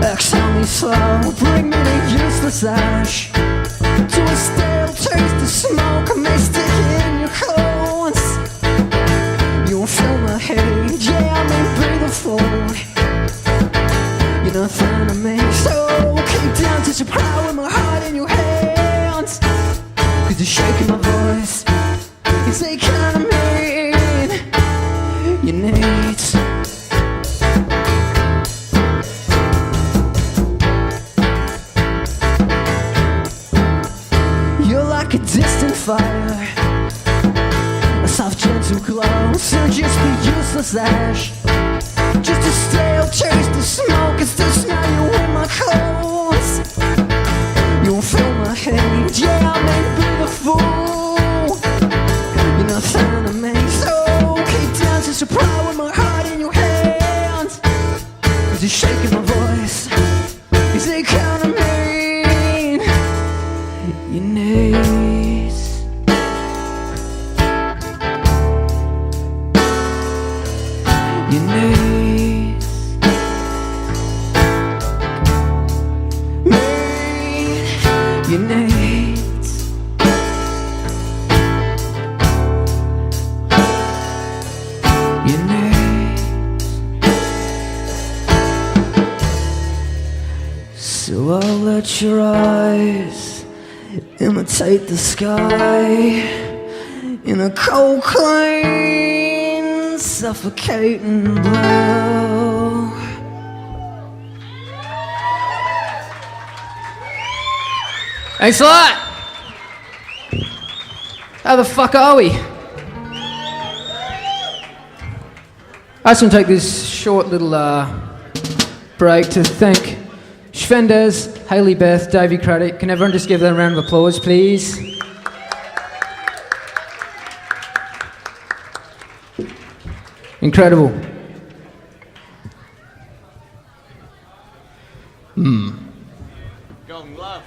Exhale me slow, bring me the useless ash, to a stale taste of smoke may stick in your clothes. You won't feel my hate, yeah, I may be the fool. You're nothing to me, so keep down to your pride with my heart in your hands. Cause you're shaking my voice, you say kinda mean. You need you're like a distant fire, a soft gentle glow, so just be useless ash. Just a stale taste of smoke, and still smell you in my clothes. You won't feel my hate, yeah, I may be the fool. You're nothing to me, so keep dancing so proud with my heart in your hands. Cause you're shaking my voice, you say kinda mean. Your knees. Your knees. Your needs. Your needs. So I'll let your eyes imitate the sky in a cold, clean, suffocating blue. Thanks a lot. How the fuck are we? I just want to take this short little break to thank Shvendez, Hayley Beth, Davey Craddock. Can everyone just give them a round of applause, please? Incredible. Golden glove.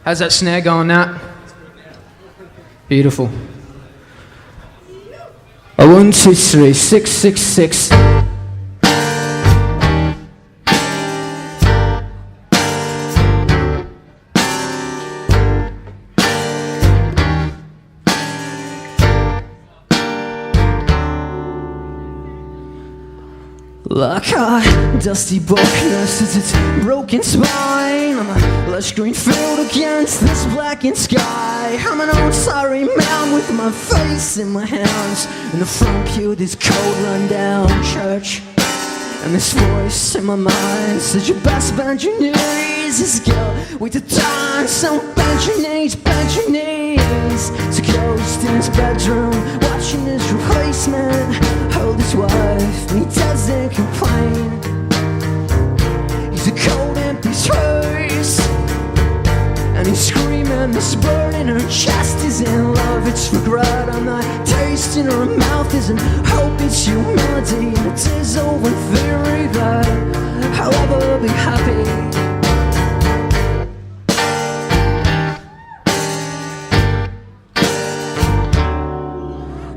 How's that snare going, Nat? Beautiful. 1, 2, 3, 6, 6, 6. Like a dusty book nurses its broken spine. I'm a lush green field against this blackened sky. I'm an old sorry man with my face in my hands in the front pew of this cold rundown church. And this voice in my mind says you best bend your knees. This girl with the time, so bend your knees, bend your knees. So ghost in his bedroom, watching his replacement hold his wife, and he doesn't complain. He's a cold, empty space, and he's screaming, this bird in her chest is in love. It's regret, I'm not tasting her mouth isn't hope, it's humility, and it is over theory that I'll ever be happy.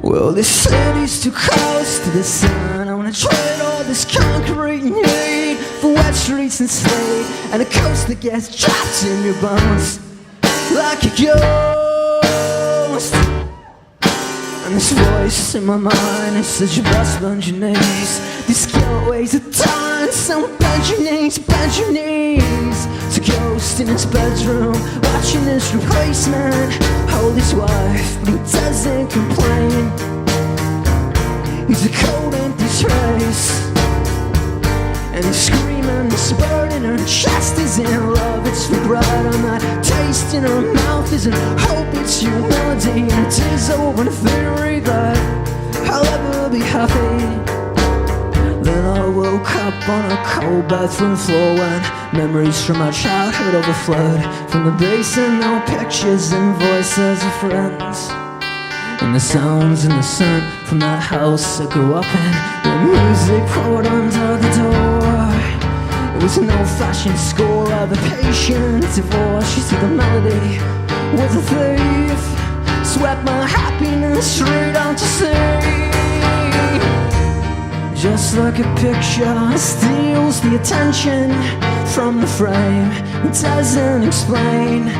Well, this city's too close to the sun. I wanna trade all this concrete and heat for wet streets and slate, and a coast that gets trapped in your bones like a ghost. And this voice in my mind, it says you best bend your knees. This guilt weighs a ton, so bend your knees, bend your knees. It's a ghost in his bedroom, watching his replacement hold his wife, but he doesn't complain. He's a cold, empty trace, and he's screaming, this bird in her chest is in love. It's regret, I'm not tasting her mouth isn't hope, it's humility, and it is over the theory that I'll ever be happy. Then I woke up on a cold bathroom floor when memories from my childhood overflowed from the basin, no pictures and voices of friends, and the sounds and the scent from that house I grew up in. The music poured under the door. It was an old-fashioned score of a patient divorce. You see, the melody was a thief, swept my happiness straight out to sea. Just like a picture steals the attention from the frame, it doesn't explain.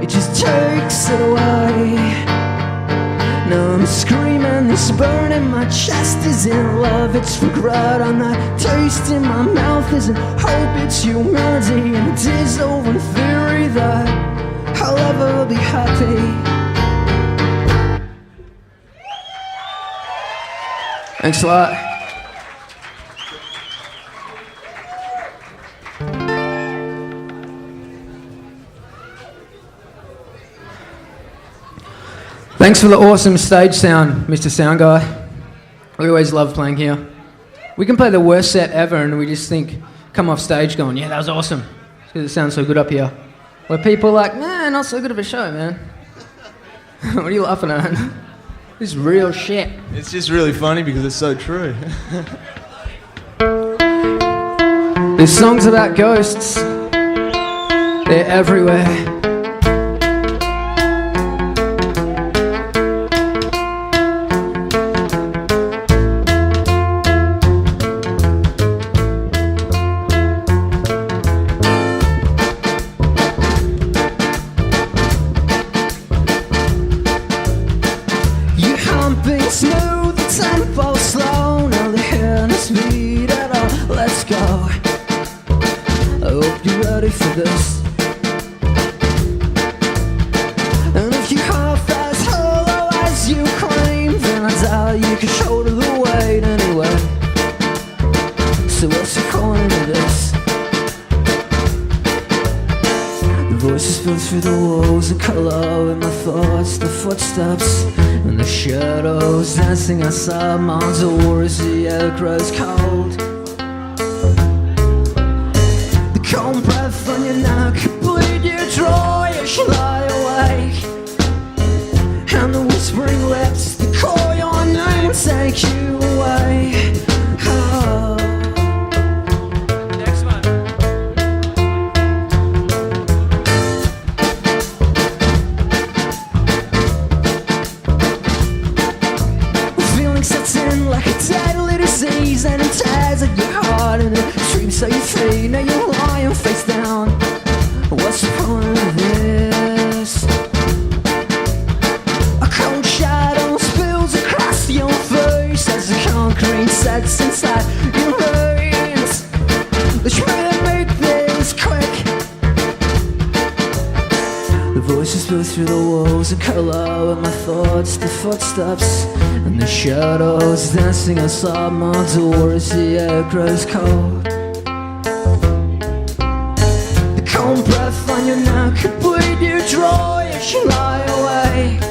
It just takes it away. Now I'm screaming, it's burning, my chest is in love, it's regret, and that taste in my mouth isn't hope, it's humanity, and it is over theory that I'll ever be happy. Thanks a lot. Thanks for the awesome stage sound, Mr. Sound Guy. We always love playing here. We can play the worst set ever and we just come off stage going, yeah, that was awesome. Because it sounds so good up here. Where people are like, nah, not so good of a show, man. What are you laughing at? This is real shit. It's just really funny because it's so true. This song's about ghosts. They're everywhere. Smooth, the tempo slow, now the hand is speed at all. Let's go. I hope you're ready for this. And if you half as hollow as you claim, then I doubt you can shoulder the weight anyway. So what's your calling to this? The voices fill through the walls of color in my thoughts, the footsteps and the shadows dancing outside my door as the air grows cold. The cold breath on your neck bleed you dry as you lie awake. And the whispering lips that call your name take you away. Oh. And it tears at your heart and it screams so you free. Now you're lying face down. What's the point of this? A cold shadow spills across your face as the concrete sets inside your veins. Let's try to make this quick. The voices spill through the walls of color with my thoughts, the footsteps and the shadows dancing outside my door as the air grows cold. The cold breath on your neck could bleed you dry as you lie awake.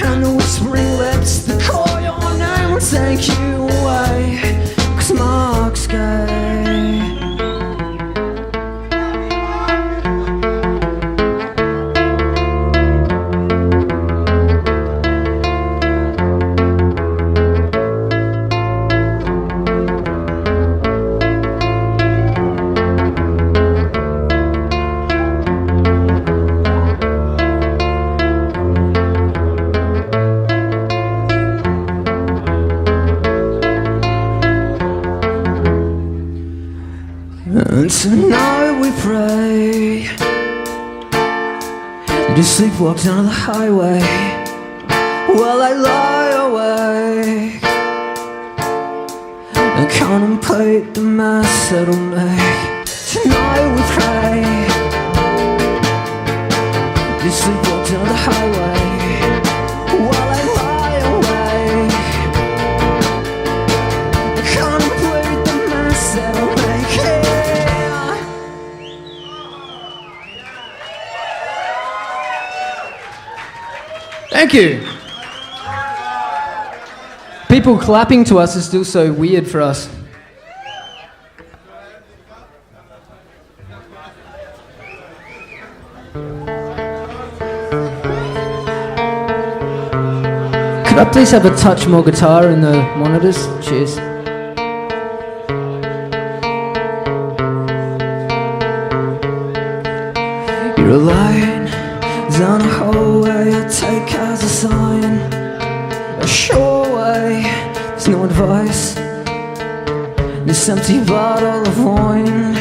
And the whispering lips that call your name will take you away. 'Cause Mark's gay. And tonight we pray to sleepwalk down the highway while I lie awake and contemplate the mess that'll make. Tonight we pray to sleepwalk down the highway while I lie awake and contemplate the mess that'll make. Thank you. People clapping to us is still so weird for us. Could I please have a touch more guitar in the monitors? Cheers. You're a light down a hallway I take as a sign, a sure way, there's no advice. This empty bottle of wine.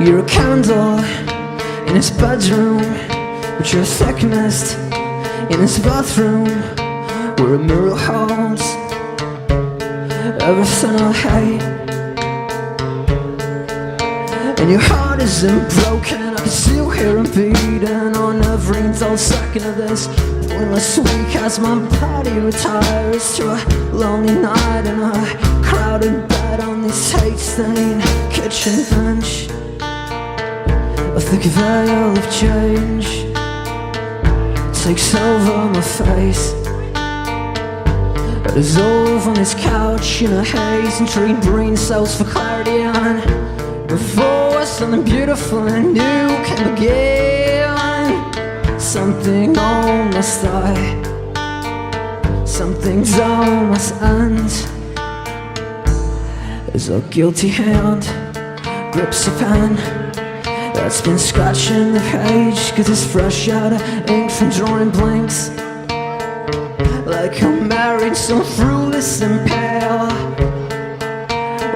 You're a candle in his bedroom, which you're thick mist, in his bathroom, where a mirror holds everything I hate. And your heart isn't broken, I can still hear him beating on every dull second of this pointless week as my body retires to a lonely night in a crowded bed on this hate-stained kitchen bench. A thick veil of change takes over my face. I dissolve on this couch in a haze and trade brain cells for clarity on before something beautiful and new can begin. Something almost die, something's almost end. As a guilty hand grips a pen that's been scratching the page, 'cause it's fresh out of ink from drawing blanks. Like I'm married, so fruitless and pale.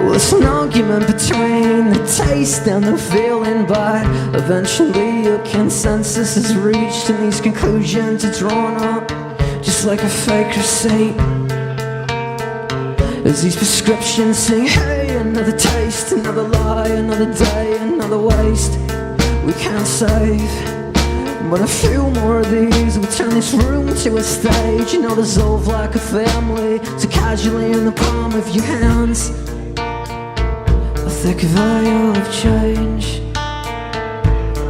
Well, it's an argument between the taste and the feeling, but eventually a consensus is reached and these conclusions are drawn up just like a fake receipt. As these prescriptions sing, hey, another taste, another lie, another day, another waste we can't save. But a few more of these will turn this room to a stage, and I'll dissolve like a family, so casually in the palm of your hands. A thick veil of change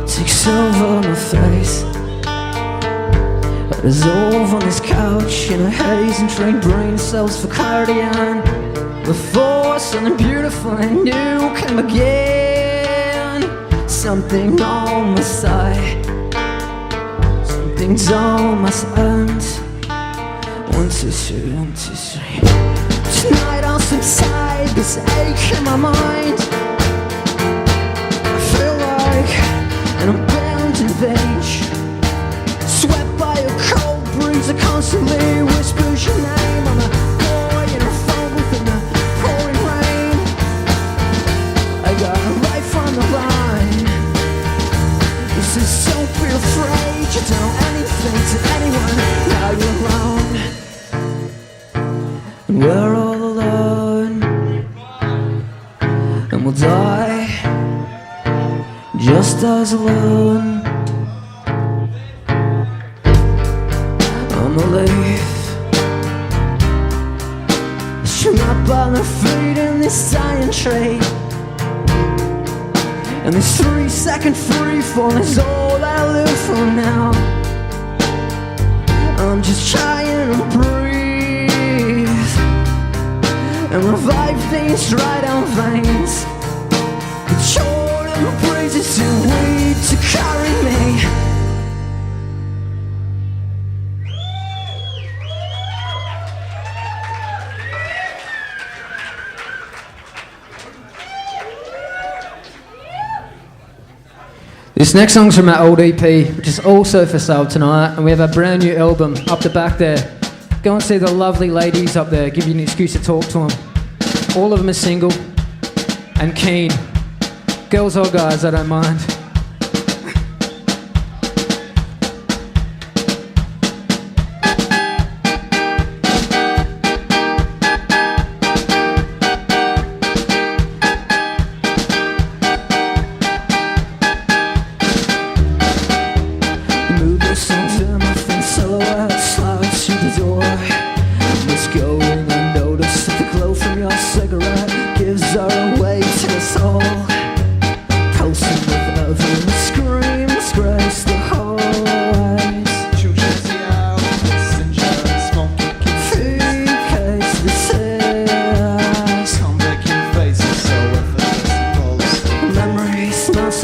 takes over my face. I dissolve on this couch in a haze and trade brain cells for clarity on before something beautiful and new can begin. Something almost die, something's almost end. 1, 2, 3, 1, 2, 3. Tonight I'll subside this ache in my mind. I feel like an abandoned beach, swept by a cold breeze that constantly whispers your name. I'm a boy in a phone booth in the pouring rain. I got a life on the line. This is so be afraid you tell anything to anyone. Now you're alone, and we're all alone, and we'll die just as alone. On the leaf, string up on the feet in this iron tree, and this 3-second free fall is all I live for now. I'm just trying to breathe and revive these dried out veins. The Jordan breeze is too weak to carry me. This next song's from our old EP, which is also for sale tonight, and we have a brand new album up the back there. Go and see the lovely ladies up there, give you an excuse to talk to them. All of them are single and keen. Girls or guys, I don't mind.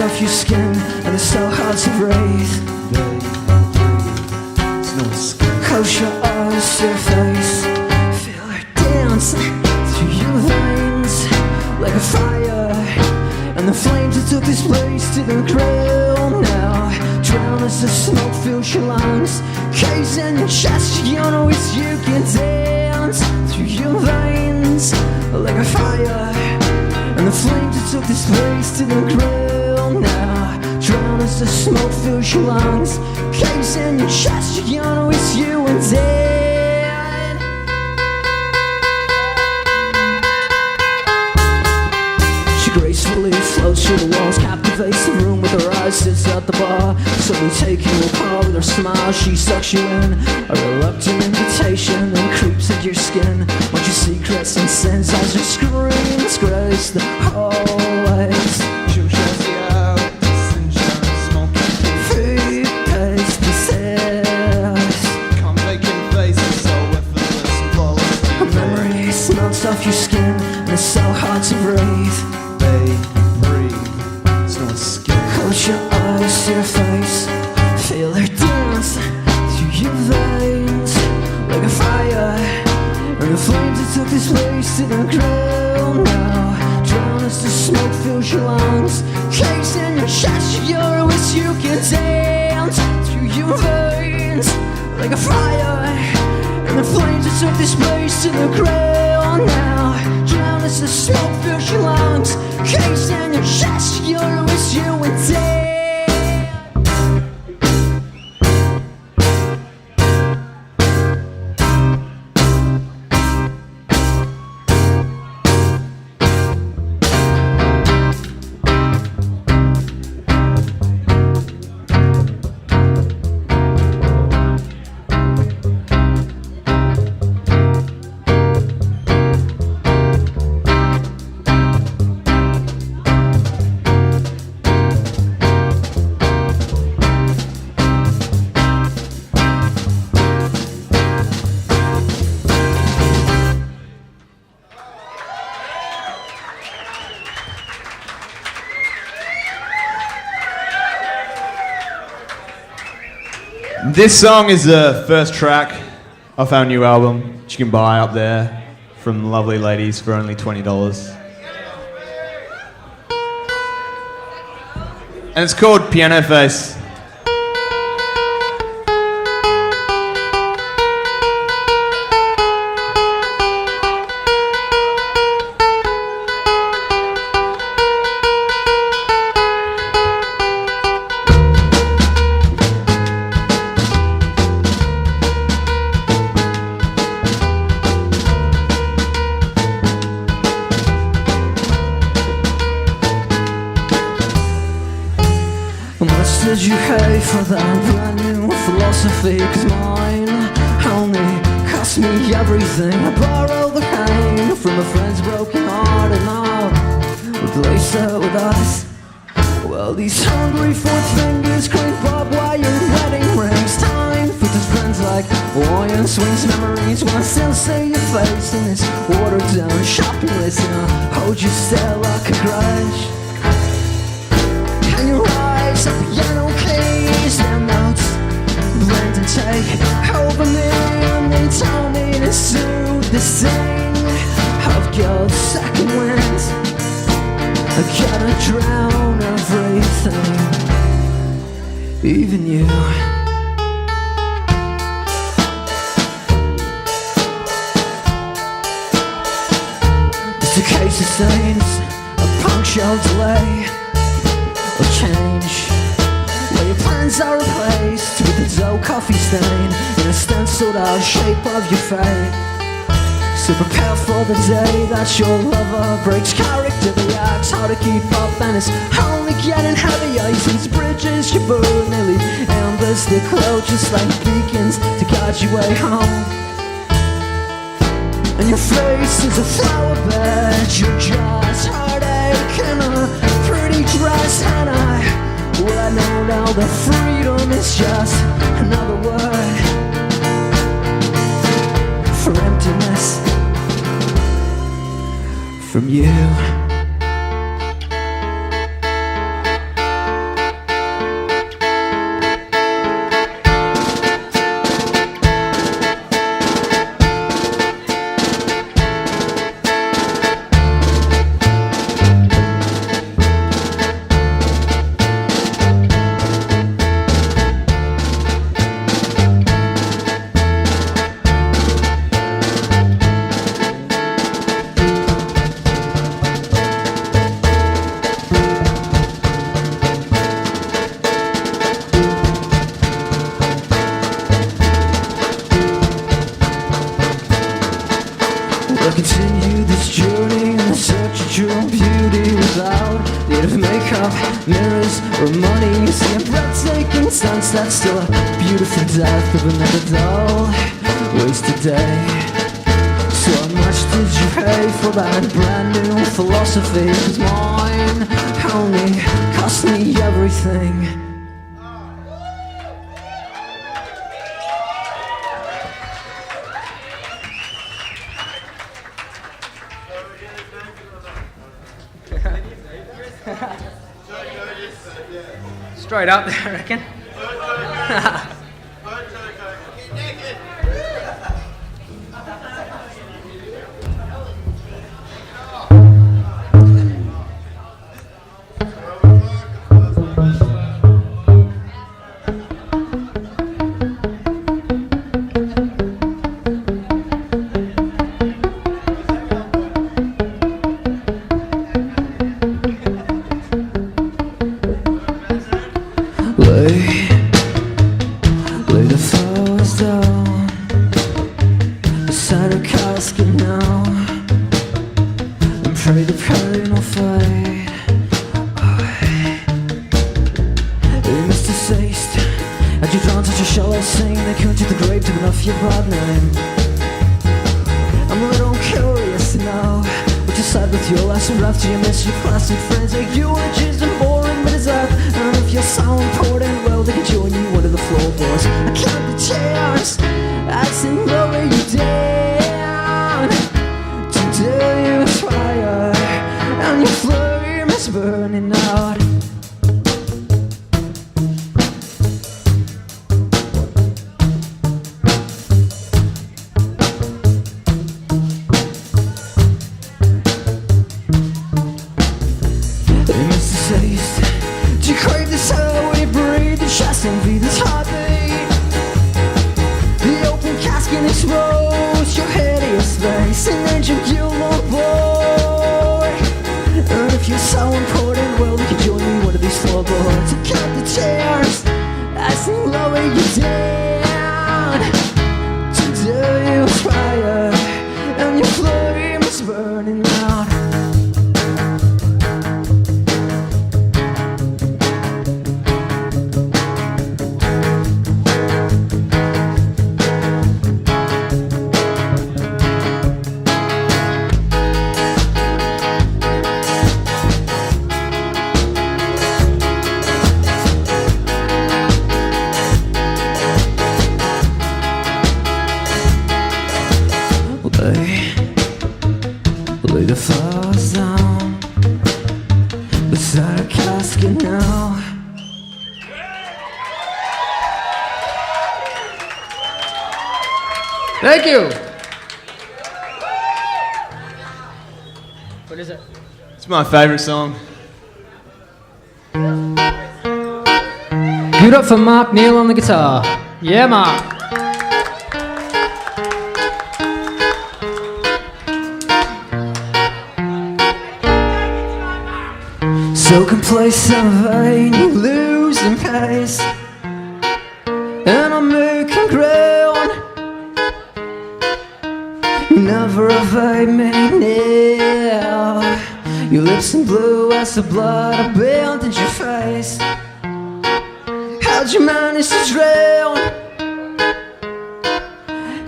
Off your skin and it's so hard to breathe. Close your eyes to your face, feel it dancing through your veins like a fire, and the flames that took this place to the grill now drown as the smoke fills your lungs, case in your chest. You know it's you can dance through your veins like a fire, and the flames that took this place to the grill now Drown as the smoke fills your lungs, caves in your chest, you're gonna wish you were dead. She gracefully floats through the walls, captivates the room with her eyes, sits at the bar, slowly taking your call with her smile. She sucks you in, a reluctant invitation, then creeps at your skin. Want your secrets and sins as her screams grace the hallways. She'll stress you out, sunshine, smoking Feet pace the stairs. Come making faces so effortless and flawless. Her memory melts off your skin, and it's so hard to breathe. Babe, breathe, it's no escape. Close your eyes to your face, feel her dance through your veins like a fire. And the flames that took this place to the ground now. Drown as the smoke fills your lungs, cakes in your chest, you're a wish you can dance through your veins like a fire. And the flames that took this place to the ground now. Drown as the smoke fills your lungs, cakes in your chest, you're a wish you would dance. This song is the first track off our new album, which you can buy up there from the lovely ladies for only $20. And it's called Piano Face. Did you hate for that brand new philosophy? Cause mine only cost me everything. I borrowed the pain from a friend's broken heart and I'll replace it with us. Well, these hungry four fingers creep barbed wire wedding rings. Time for these friends like warrior swings memories when I still see your face in this watered down shopping list. And I'll hold you still like a grudge. And your eyes are piano keys, their notes blend and take over me, and they tell me to soothe the sing. I've got second wind, I gotta drown everything, even you. It's a case of stains, a punctual delay, or change, where your plans are replaced with a dull coffee stain in a stenciled out shape of your fate. So prepare for the day that your lover breaks character. The act's hard to keep up and it's only getting heavier. These bridges you burn nearly embers, they glow just like beacons to guide you way home. And your face is a flower bed, your jaw's heartache in a pretty dress. And I know now that freedom is just another word for emptiness from you. We'll continue this journey in the search of true beauty without need of makeup, mirrors, or money. You see a breathtaking sunset, still a beautiful death of another dull, wasted day. So how much did you pay for that brand new philosophy? 'Cause mine only cost me everything. Straight up there, I reckon. Lay the flowers down beside her casket now, and pray the pain will fade. Hey, Mr. Seist, had you drawn such a shallow scene they couldn't take the grave to enough your bad name? I'm a little curious to know what you said with your last breath. Do you miss your classic friends? Are you just boring but deserve? And if you're so important, well, they can join you under the floorboards. I count the tears as in lower you down. Today you fire and your flame is burning out. Do you crave this air when you breathe the chest and beat this heartbeat? The open casket explodes your hideous face, an engine fuel on board. And if you're so important, well, you can join me one of these floorboards. To count the tears as they lower you down. Today you fire and your flame is burning out. Lay the flowers down beside a casket now. Thank you. What is it? It's my favourite song. Give it up for Mark Neal on the guitar. Yeah, Mark. So complacent, vain, you losing pace, and I'm making ground. Never evade me now. Your lips and blue as the blood abandoned your face. How'd you manage to drown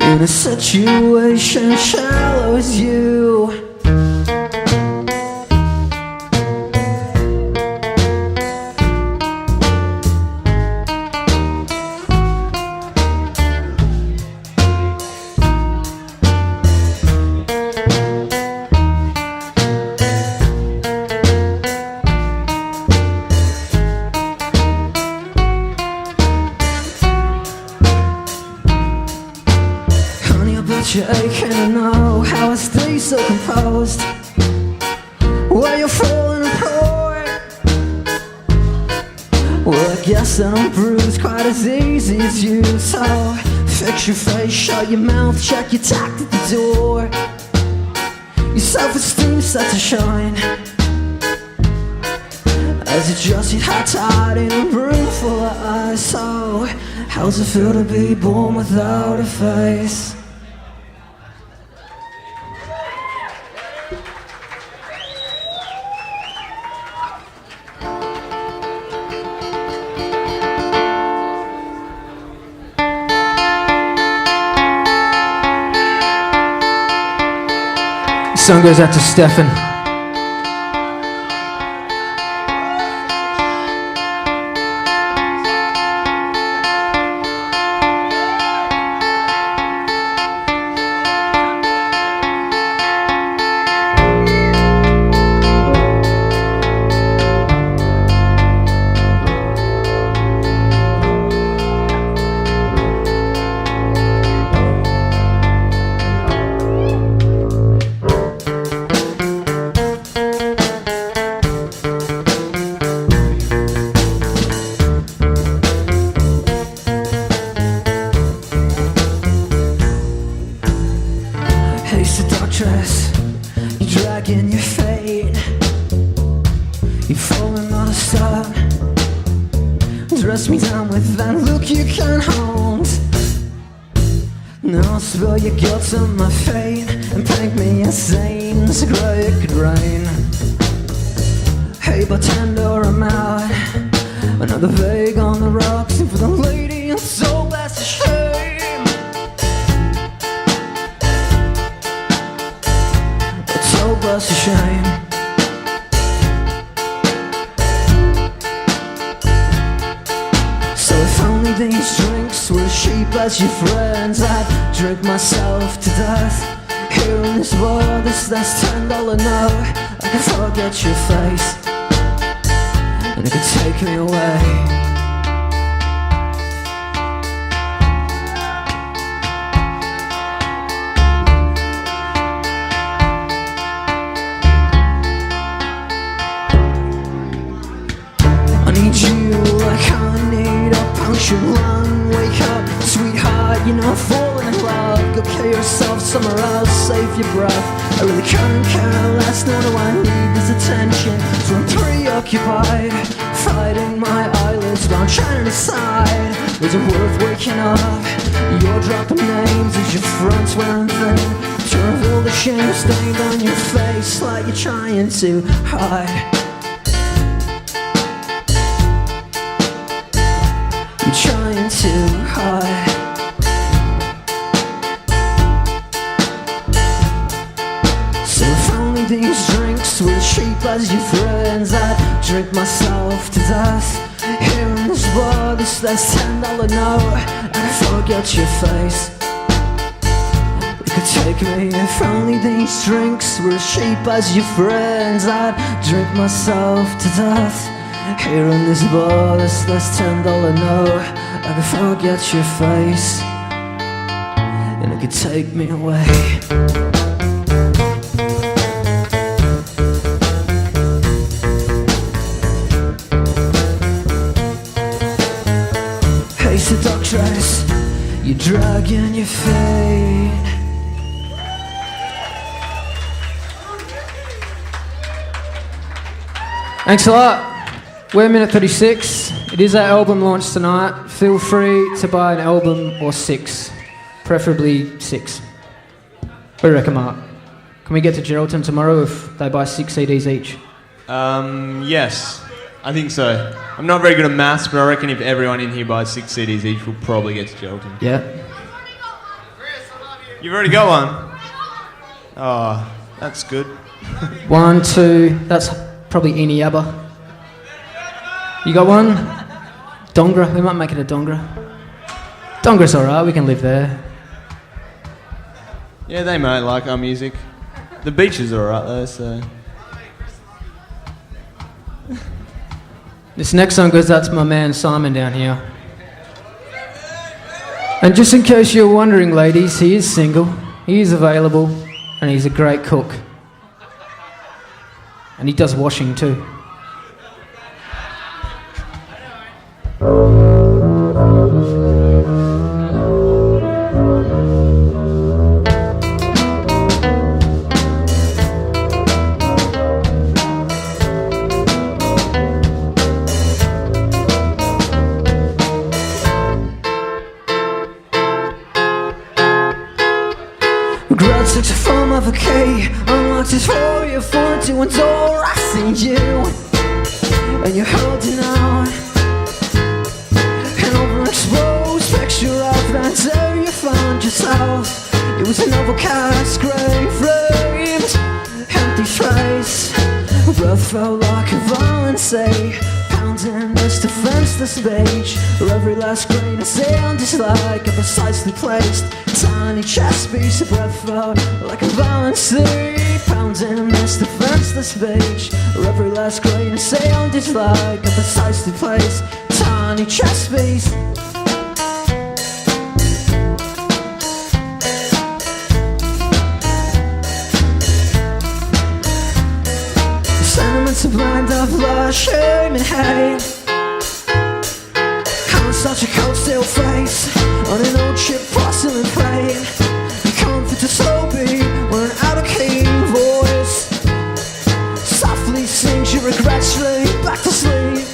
in a situation shallow as you? You're aching to know how I stay so composed while you're falling apart. Well, I guess that I'm bruised quite as easy as you. So fix your face, shut your mouth, check your tact at the door. Your self-esteem set to shine as you just get hot-tied in a room full of eyes. So how's it feel to be born without a face? Song goes out to Stefan. To hide, I'm trying to hide. So if only these drinks were as cheap as your friends, I'd drink myself to death. Here in this bar, this last $10 note, I'd forget your face. Take me if only these drinks were as cheap as your friends, I'd drink myself to death. Here in this bar, this last $10 note, I could forget your face, and it could take me away. Hey seductress, you're dragging your fate. Thanks a lot. We're minute 36. It is our album launch tonight. Feel free to buy an album or 6. Preferably 6. What do you reckon, Mark? Can we get to Geraldton tomorrow if they buy 6 CDs each? Yes, I think so. I'm not very good at maths, but I reckon if everyone in here buys 6 CDs each, we'll probably get to Geraldton. Yeah. You've already got one? Oh, that's good. 1, 2, that's probably Iniaba. You got one? Dongra, we might make it a Dongra. Dongra's alright, we can live there. Yeah, they might like our music. The beaches are alright though, so... This next song goes out to my man Simon down here. And just in case you're wondering, ladies, he is single, he is available, and he's a great cook. And he does washing too. Grad 6 form of a K, unlocked it for you, front to and door. I see you, and you're holding on. An overexposed picture of that's how you found yourself. It was a novel cast, grey framed. empty face. Breath felt like a violent say, pounding this defenseless beach. Every last grain of sand is like a precisely placed tiny chess piece. Breath felt like a violent sea, pounding this defenseless beach. Every last grain of sand is like a precisely placed tiny chess piece. Sentiments of blind of love, shame and hate. On such a cold steel face, on an old ship porcelain plane. You comfort a slow beat when an out of key voice softly sings your regrets straight back to sleep.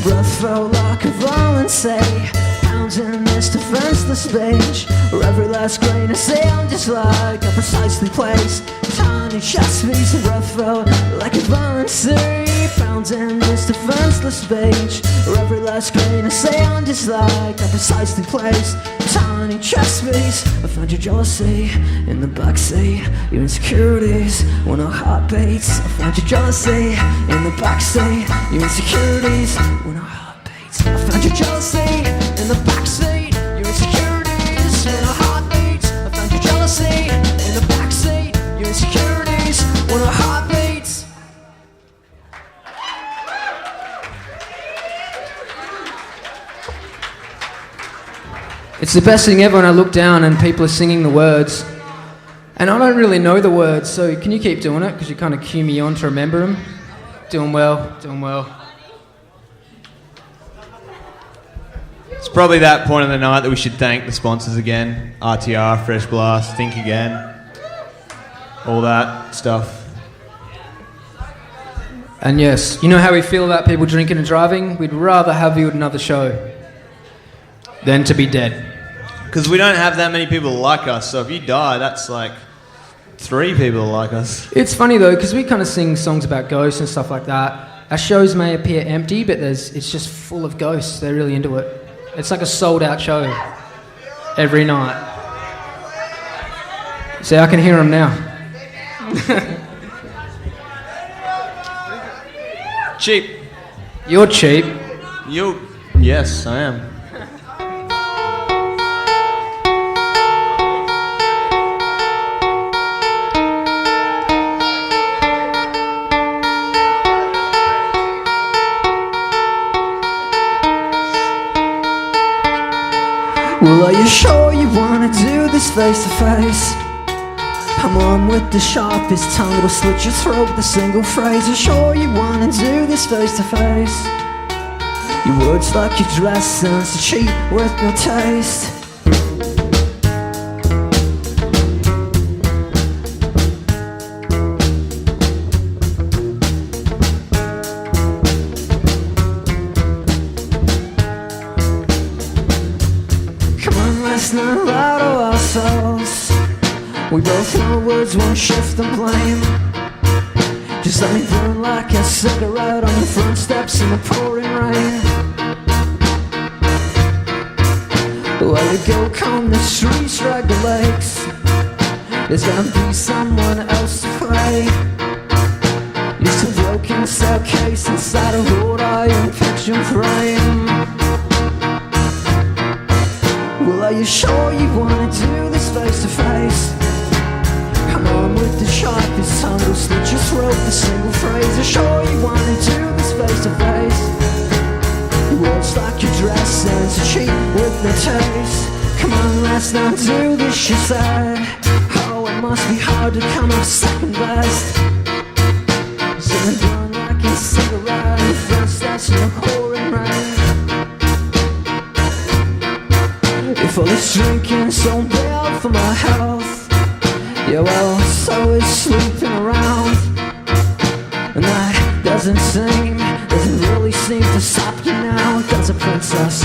Breath felt like a violent say, pounding this defenseless beach. Where every last grain of sand is like a precisely placed tiny chess piece. And breath felt like a violent sea, pounding this defenseless beach. Where every last grain of sand is like a precisely placed tiny chess piece. I found your jealousy in the backseat, your insecurities when our heart beats. I found your jealousy in the backseat, your insecurities when our heart beats. I found your jealousy in the backseat, your insecurities when our heart beats. I found your jealousy in the backseat, your insecurities when our heart beats. It's the best thing ever when I look down and people are singing the words. And I don't really know the words, so can you keep doing it? Because you kind of cue me on to remember them. Doing well, doing well. It's probably that point of the night that we should thank the sponsors again. RTR, Fresh Glass, Think Again, all that stuff. And yes, you know how we feel about people drinking and driving? We'd rather have you at another show than to be dead. Because we don't have that many people like us, so if you die, that's like 3 people like us. It's funny though, because we kind of sing songs about ghosts and stuff like that. Our shows may appear empty, but it's just full of ghosts. They're really into it. It's like a sold-out show every night. See, I can hear them now. Cheap. You're cheap. Yes, I am. Well, are you sure you wanna do this face to face? I'm on with the sharpest tongue, it'll slit your throat with a single phrase. Are you sure you wanna do this face to face? Your words like your dress sense, a cheat with no taste. Not out of ourselves. We both know words won't shift the blame. Just let me burn like a cigarette on your front steps in the pouring rain. Let it go, comb the streets, drag the lakes. There's gonna be someone else to play. Used to broken cell case inside a wrought iron picture frame. Well, are you sure you wanna do this face to face? Come on with the sharpest tongue, will slit your throat with a single phrase. Are you sure you wanna do this face to face? Your words like your dress sense, a cheat with no taste. Come on, let's not do this, she said. Oh, it must be hard to come up second best. Sitting down like a cigarette in front steps in the pouring rain. If all this drinking's so bad for my health, yeah, well, so is sleeping around. And that doesn't really seem to stop you now, does it, princess?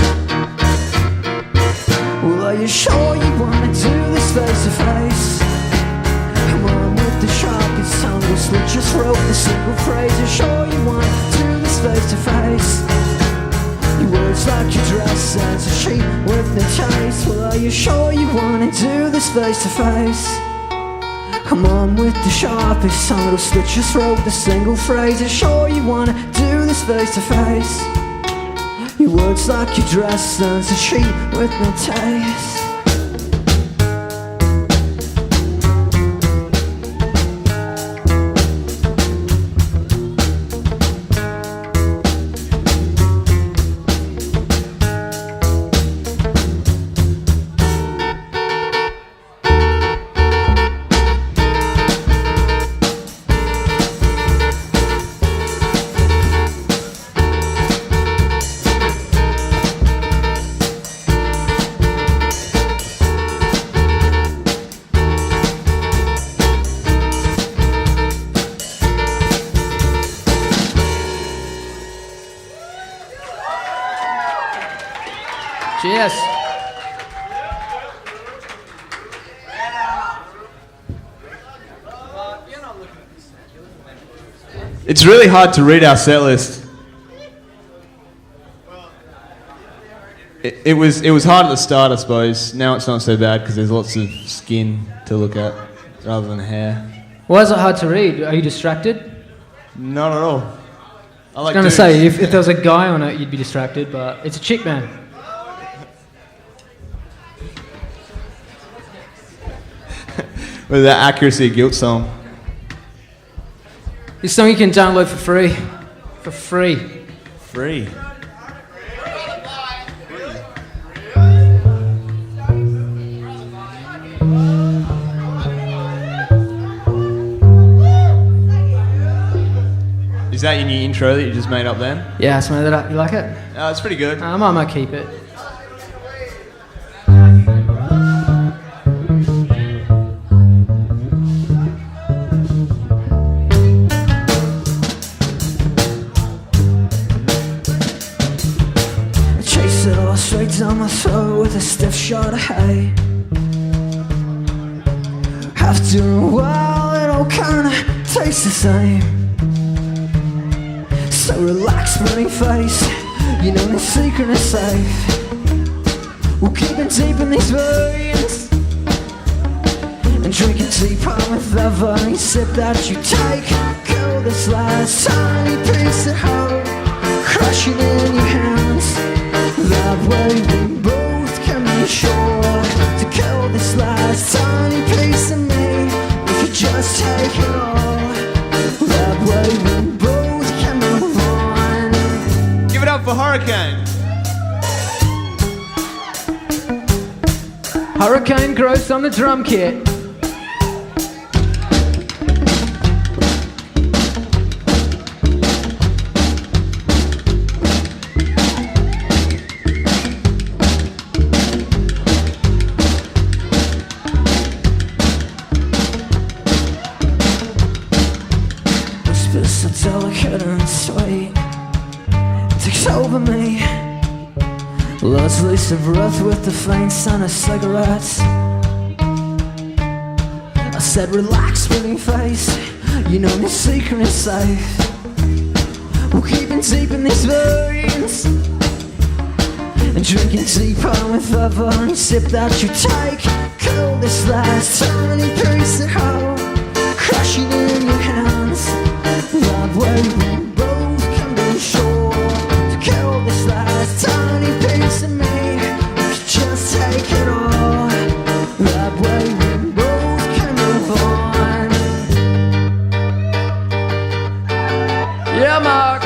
Well, are you sure you wanna do this face to face? Come on with the sharpest tongue, will slit your throat with a single phrase. Are you sure you wanna do this face to face? Your words like your dress sense, a cheat with no taste. Well, are you sure you wanna do this face to face? I'm on with the sharpest tongue, it'll slit your throat with a single phrase. I'm sure you wanna do this face to face. Your words like your dress turns to cheap with no taste. Cheers. It's really hard to read our set list. It was hard at the start, I suppose. Now it's not so bad because there's lots of skin to look at rather than hair. Why is it hard to read? Are you distracted? Not at all. I was going to say, if there was a guy on it, you'd be distracted, but it's a chick, man. With that accuracy of guilt song. This song you can download for free. For free. Free. Is that your new intro that you just made up then? Yeah, I made that up. You like it? It's pretty good. I might keep it. Straight down my throat with a stiff shot of hay. After a while it all kinda tastes the same. So relax, burning face, you know the secret is safe. We'll keep it deep in these veins, and drinking teapot with every sip that you take. Kill this last tiny piece of hope, crush it in your hands. That way we both can be sure to kill this last tiny piece of me. If you just take it all, that way we both can move on. Give it up for Hurricane. Hurricane Gross on the drum kit. Delicate and sweet takes over me. Lost lease of breath with the faint scent of cigarettes. I said relax, burning face, you know the secret is safe. We'll keep it deep in these veins, and drinking teapot with every sip that you take. Kill this last tiny piece of hope, crush it in your hands. That way we both can be sure to kill this last tiny piece of me. We could just take it all. That way we both can move on. Yeah, Mark.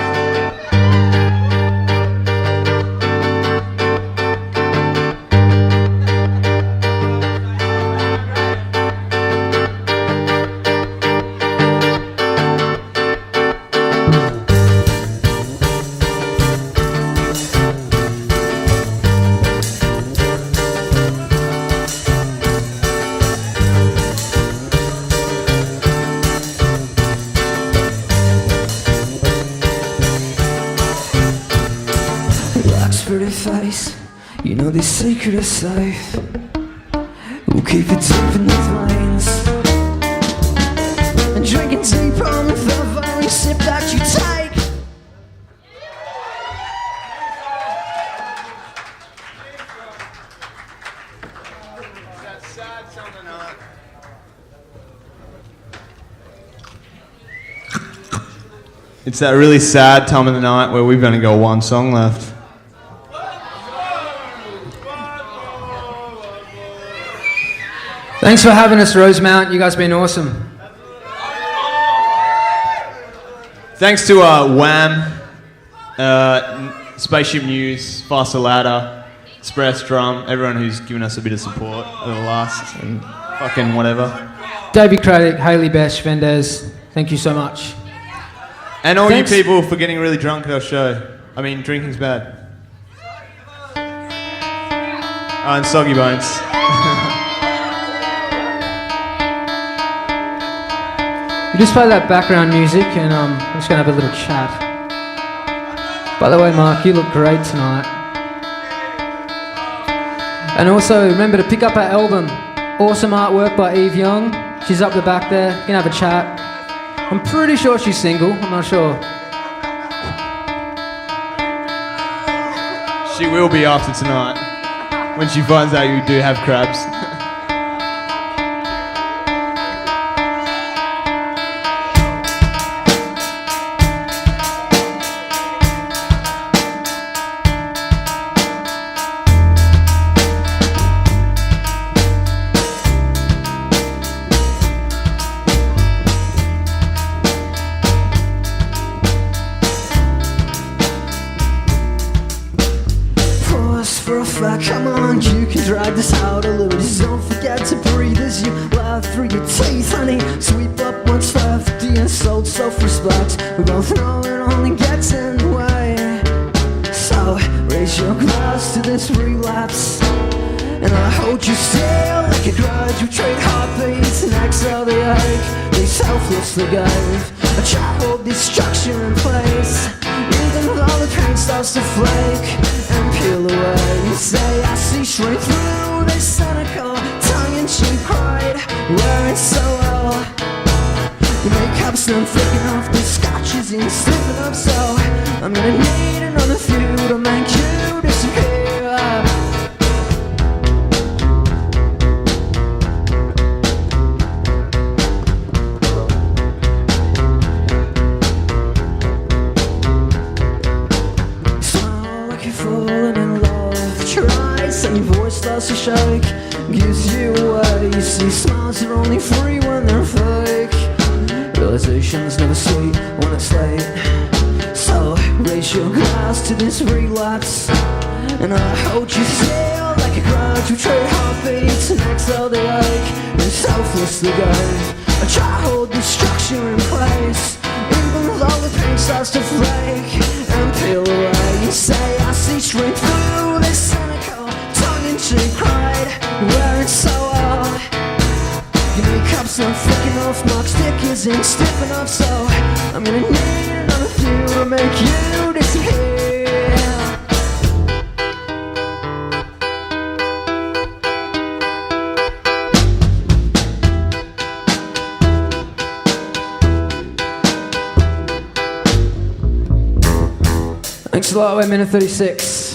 Pretty face, you know the secret is safe. We'll keep it deep in these veins, and drinking teapot with every sip that you take. It's that really sad time of the night where we've only got one song left. Thanks for having us, Rosemount. You guys have been awesome. Thanks to Wham, Spaceship News, Faster Ladder, Express Drum, everyone who's given us a bit of support over the last and fucking whatever. Davey Craddock, Haley Besh, Vendez, thank you so much. And all Thanks. you people for getting really drunk at our show. I mean, drinking's bad. Oh, and Soggy Bones. We just play that background music and I'm just going to have a little chat. By the way, Mark, you look great tonight. And also, remember to pick up our album, Awesome Artwork by Eve Young. She's up the back there. You can have a chat. I'm pretty sure she's single. I'm not sure. She will be after tonight when she finds out you do have crabs. Pause for a fact, come on, you can drag this out a little. Just don't forget to breathe as you laugh through your teeth, honey. Sweep up what's left, the insult, self-respect. We both know it only gets in the way. So raise your glass to this relapse, and I hold you still like a grudge. We trade heartbeats and exhale the ache. They selflessly gave a child destruction in place. Even though the pain starts to flake and peel away, you say I see straight through this cynical tongue-in-cheek pride. Wearing so well, your makeup's not thick enough, the scotch isn't stiff enough, so I'm gonna need another few to make you disappear. Falling in love, tries and your voice starts to shake, gives you away. You see, smiles are only free when they're fake. Realization's never sweet when it's late. So raise your glass to this relapse, and I hold you still like a grudge. We trade heartbeats and exhale the ache and selflessly go. I try to hold destruction in place, even though the pain starts to flake and peel away. You say I see straight through this cynical tongue-in-cheek pride. Wearing so well, your makeup's not thick enough, Mark's dick isn't stiff enough, so I'm gonna need another few to make you disappear. Thanks a lot, we're minute 36.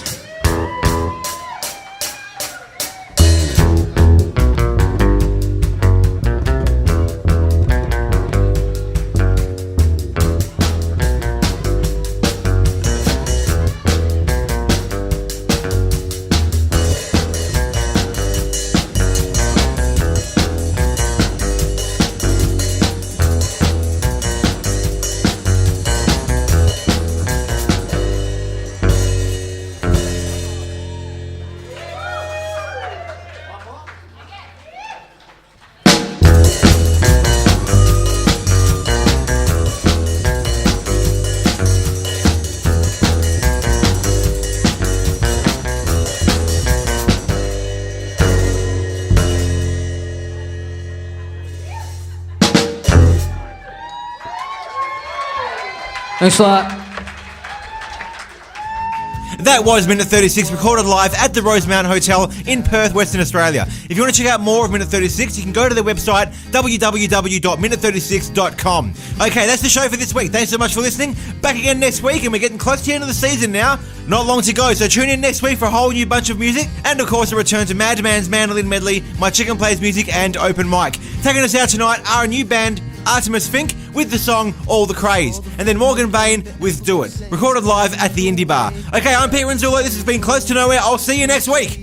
Thanks a lot. That was Minute 36, recorded live at the Rosemount Hotel in Perth, Western Australia. If you want to check out more of Minute 36, you can go to their website, www.minute36.com. Okay, that's the show for this week. Thanks so much for listening. Back again next week, and we're getting close to the end of the season now. Not long to go, so tune in next week for a whole new bunch of music, and of course a return to Madman's Mandolin Medley, My Chicken Plays Music, and Open Mic. Taking us out tonight are a new band, Artemis Fink with the song All the Craze, and then Morgan Bain with Do It, recorded live at the Indie Bar. Okay, I'm Pete Renzulo, this has been Close to Nowhere, I'll see you next week.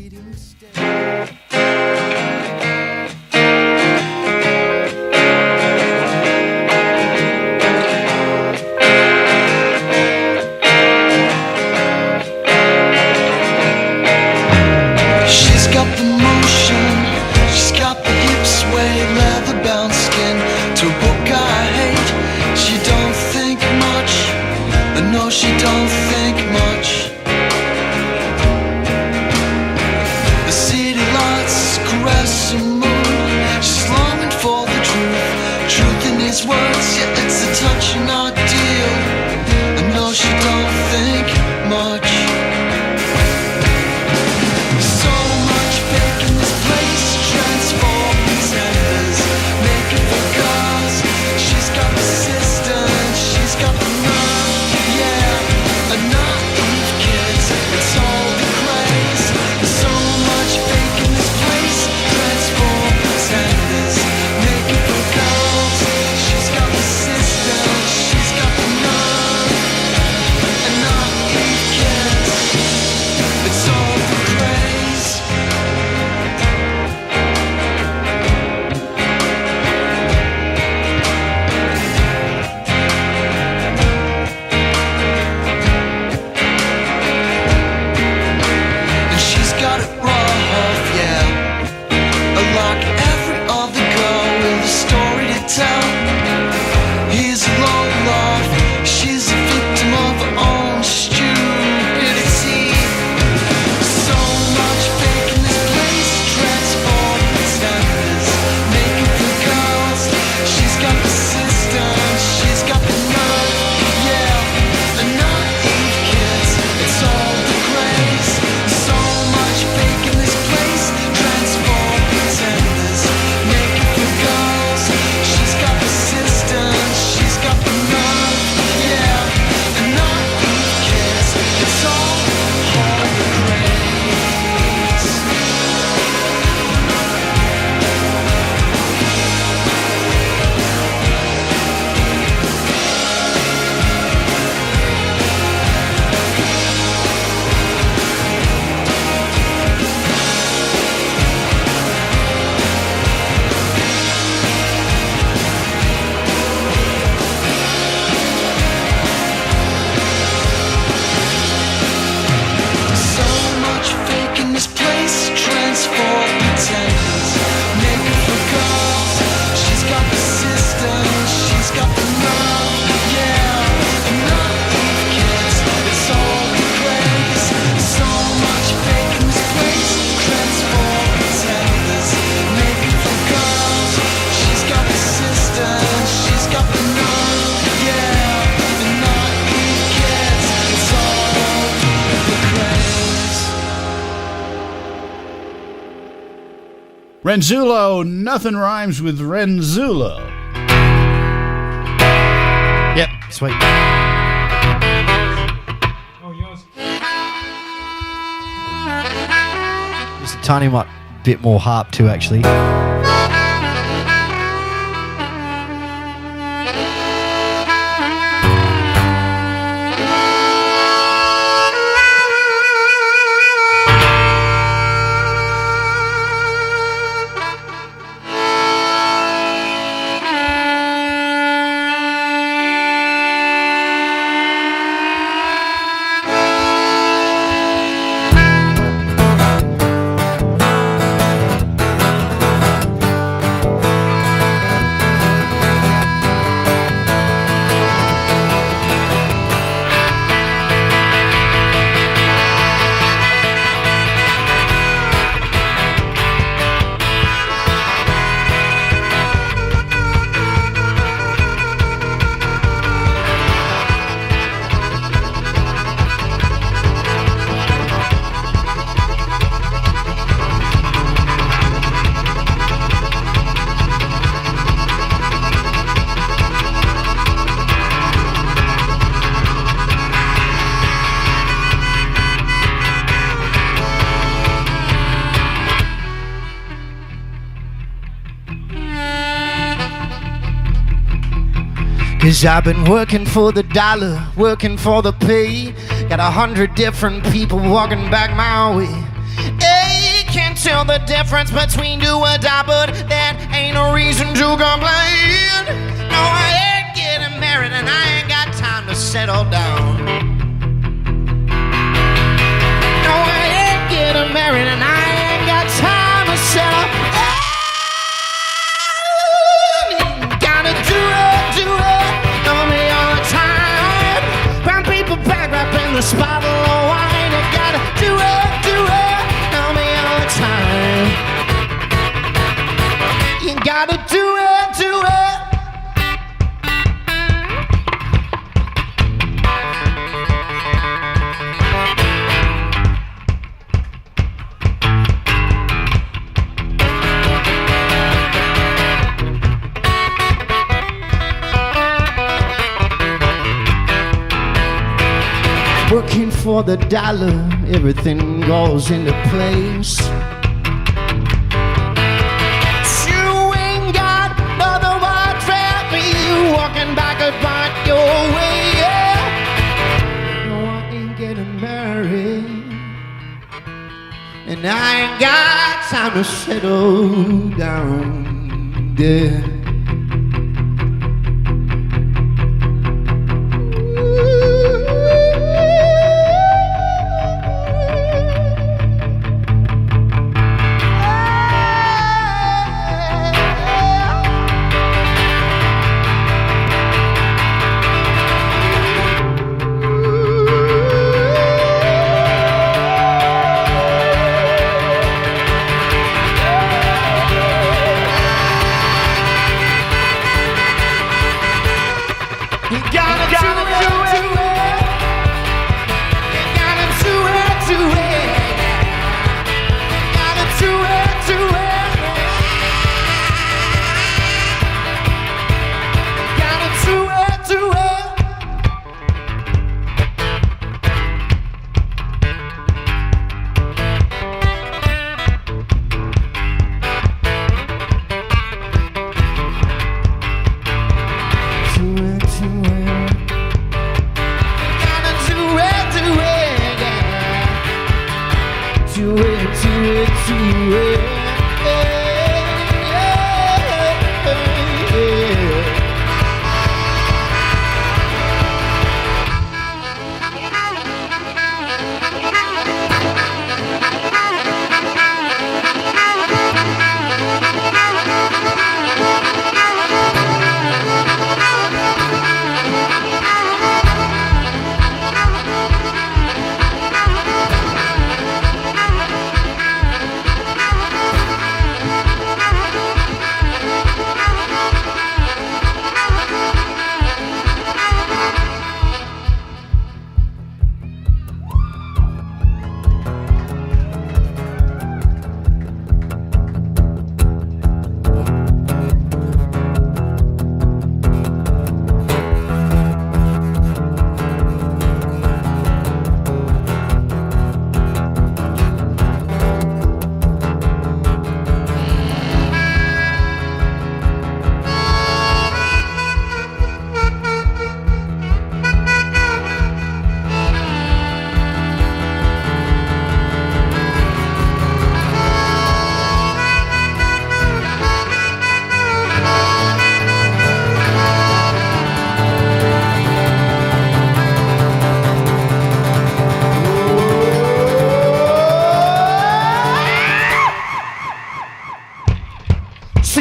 She don't think much. The city lights caress her mood. She's longing for the truth in his words. Yeah, it's a touching ideal. I know she don't think much. So much fake in this place, transform pretenders, making for cars. She's got persistence, she's got the nerve. A naive kids, it's all the craze. There's so much fake in this place. Transform pretenders, making for girls. She's got persistence, she's got the nerve. A naive kids, it's all the craze. Got it rough, yeah. Like every other girl with a story to tell. He's a low love, she's a victim of her own stupidity. So much fake in this place, transform pretenders, making for girls. She's got persistence, she's got the nerve, yeah. The naive kids, it's all the craze. So much fake in this place, transform pretenders, making for girls. She's got persistence, she's got the nerve, yeah. The naive kids, it's all the craze. So much fake in this place, transform pretenders, making for girls. She's got persistence, she's got the nerve, yeah. And naive kids, it's all the craze. So much fake in this place, transform pretenders, making for girls. She's got persistence, she's got the nerve, yeah. And naive kids, it's all the craze. Renzulo, nothing rhymes with Renzulo. Yep, sweet. Just a tiny bit more harp too, actually. 'Cause I've been working for the dollar, working for the pay. Got 100 different people walking back my way. Hey, can't tell the difference between do or die, but that ain't no reason to complain. No, I ain't getting married and I ain't got time to settle down. No, I ain't getting married and I ain't got time to settle down. Gotta do it, know me all the time. Brown people back up in the spot of wine. You gotta do it, know me all the time. You gotta do it. Working for the dollar, everything goes into place. You ain't got another one for me, walking back about your way, yeah. No, I ain't getting married, and I ain't got time to settle down, yeah.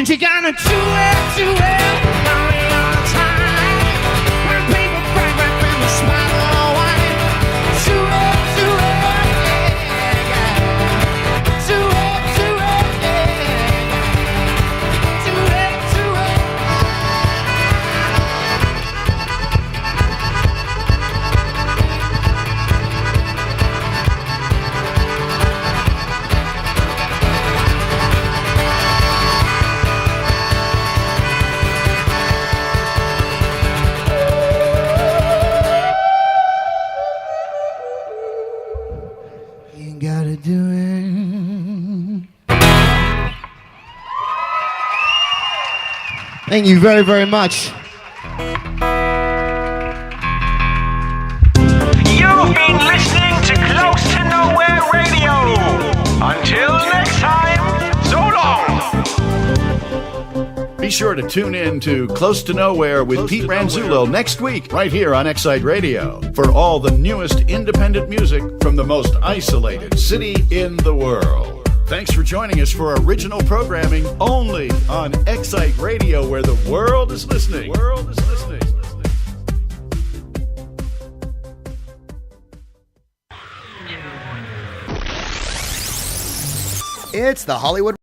You gotta do it, know me all the time. When people break right from the spot of wine. Do it, yeah. Do it, yeah. Do it. Thank you very, very much. sure to tune in to Close to Nowhere with Pete Ranzullo next week, right here on Excite Radio, for all the newest independent music from the most isolated city in the world. Thanks for joining us for original programming only on Excite Radio, where the world is listening. It's the Hollywood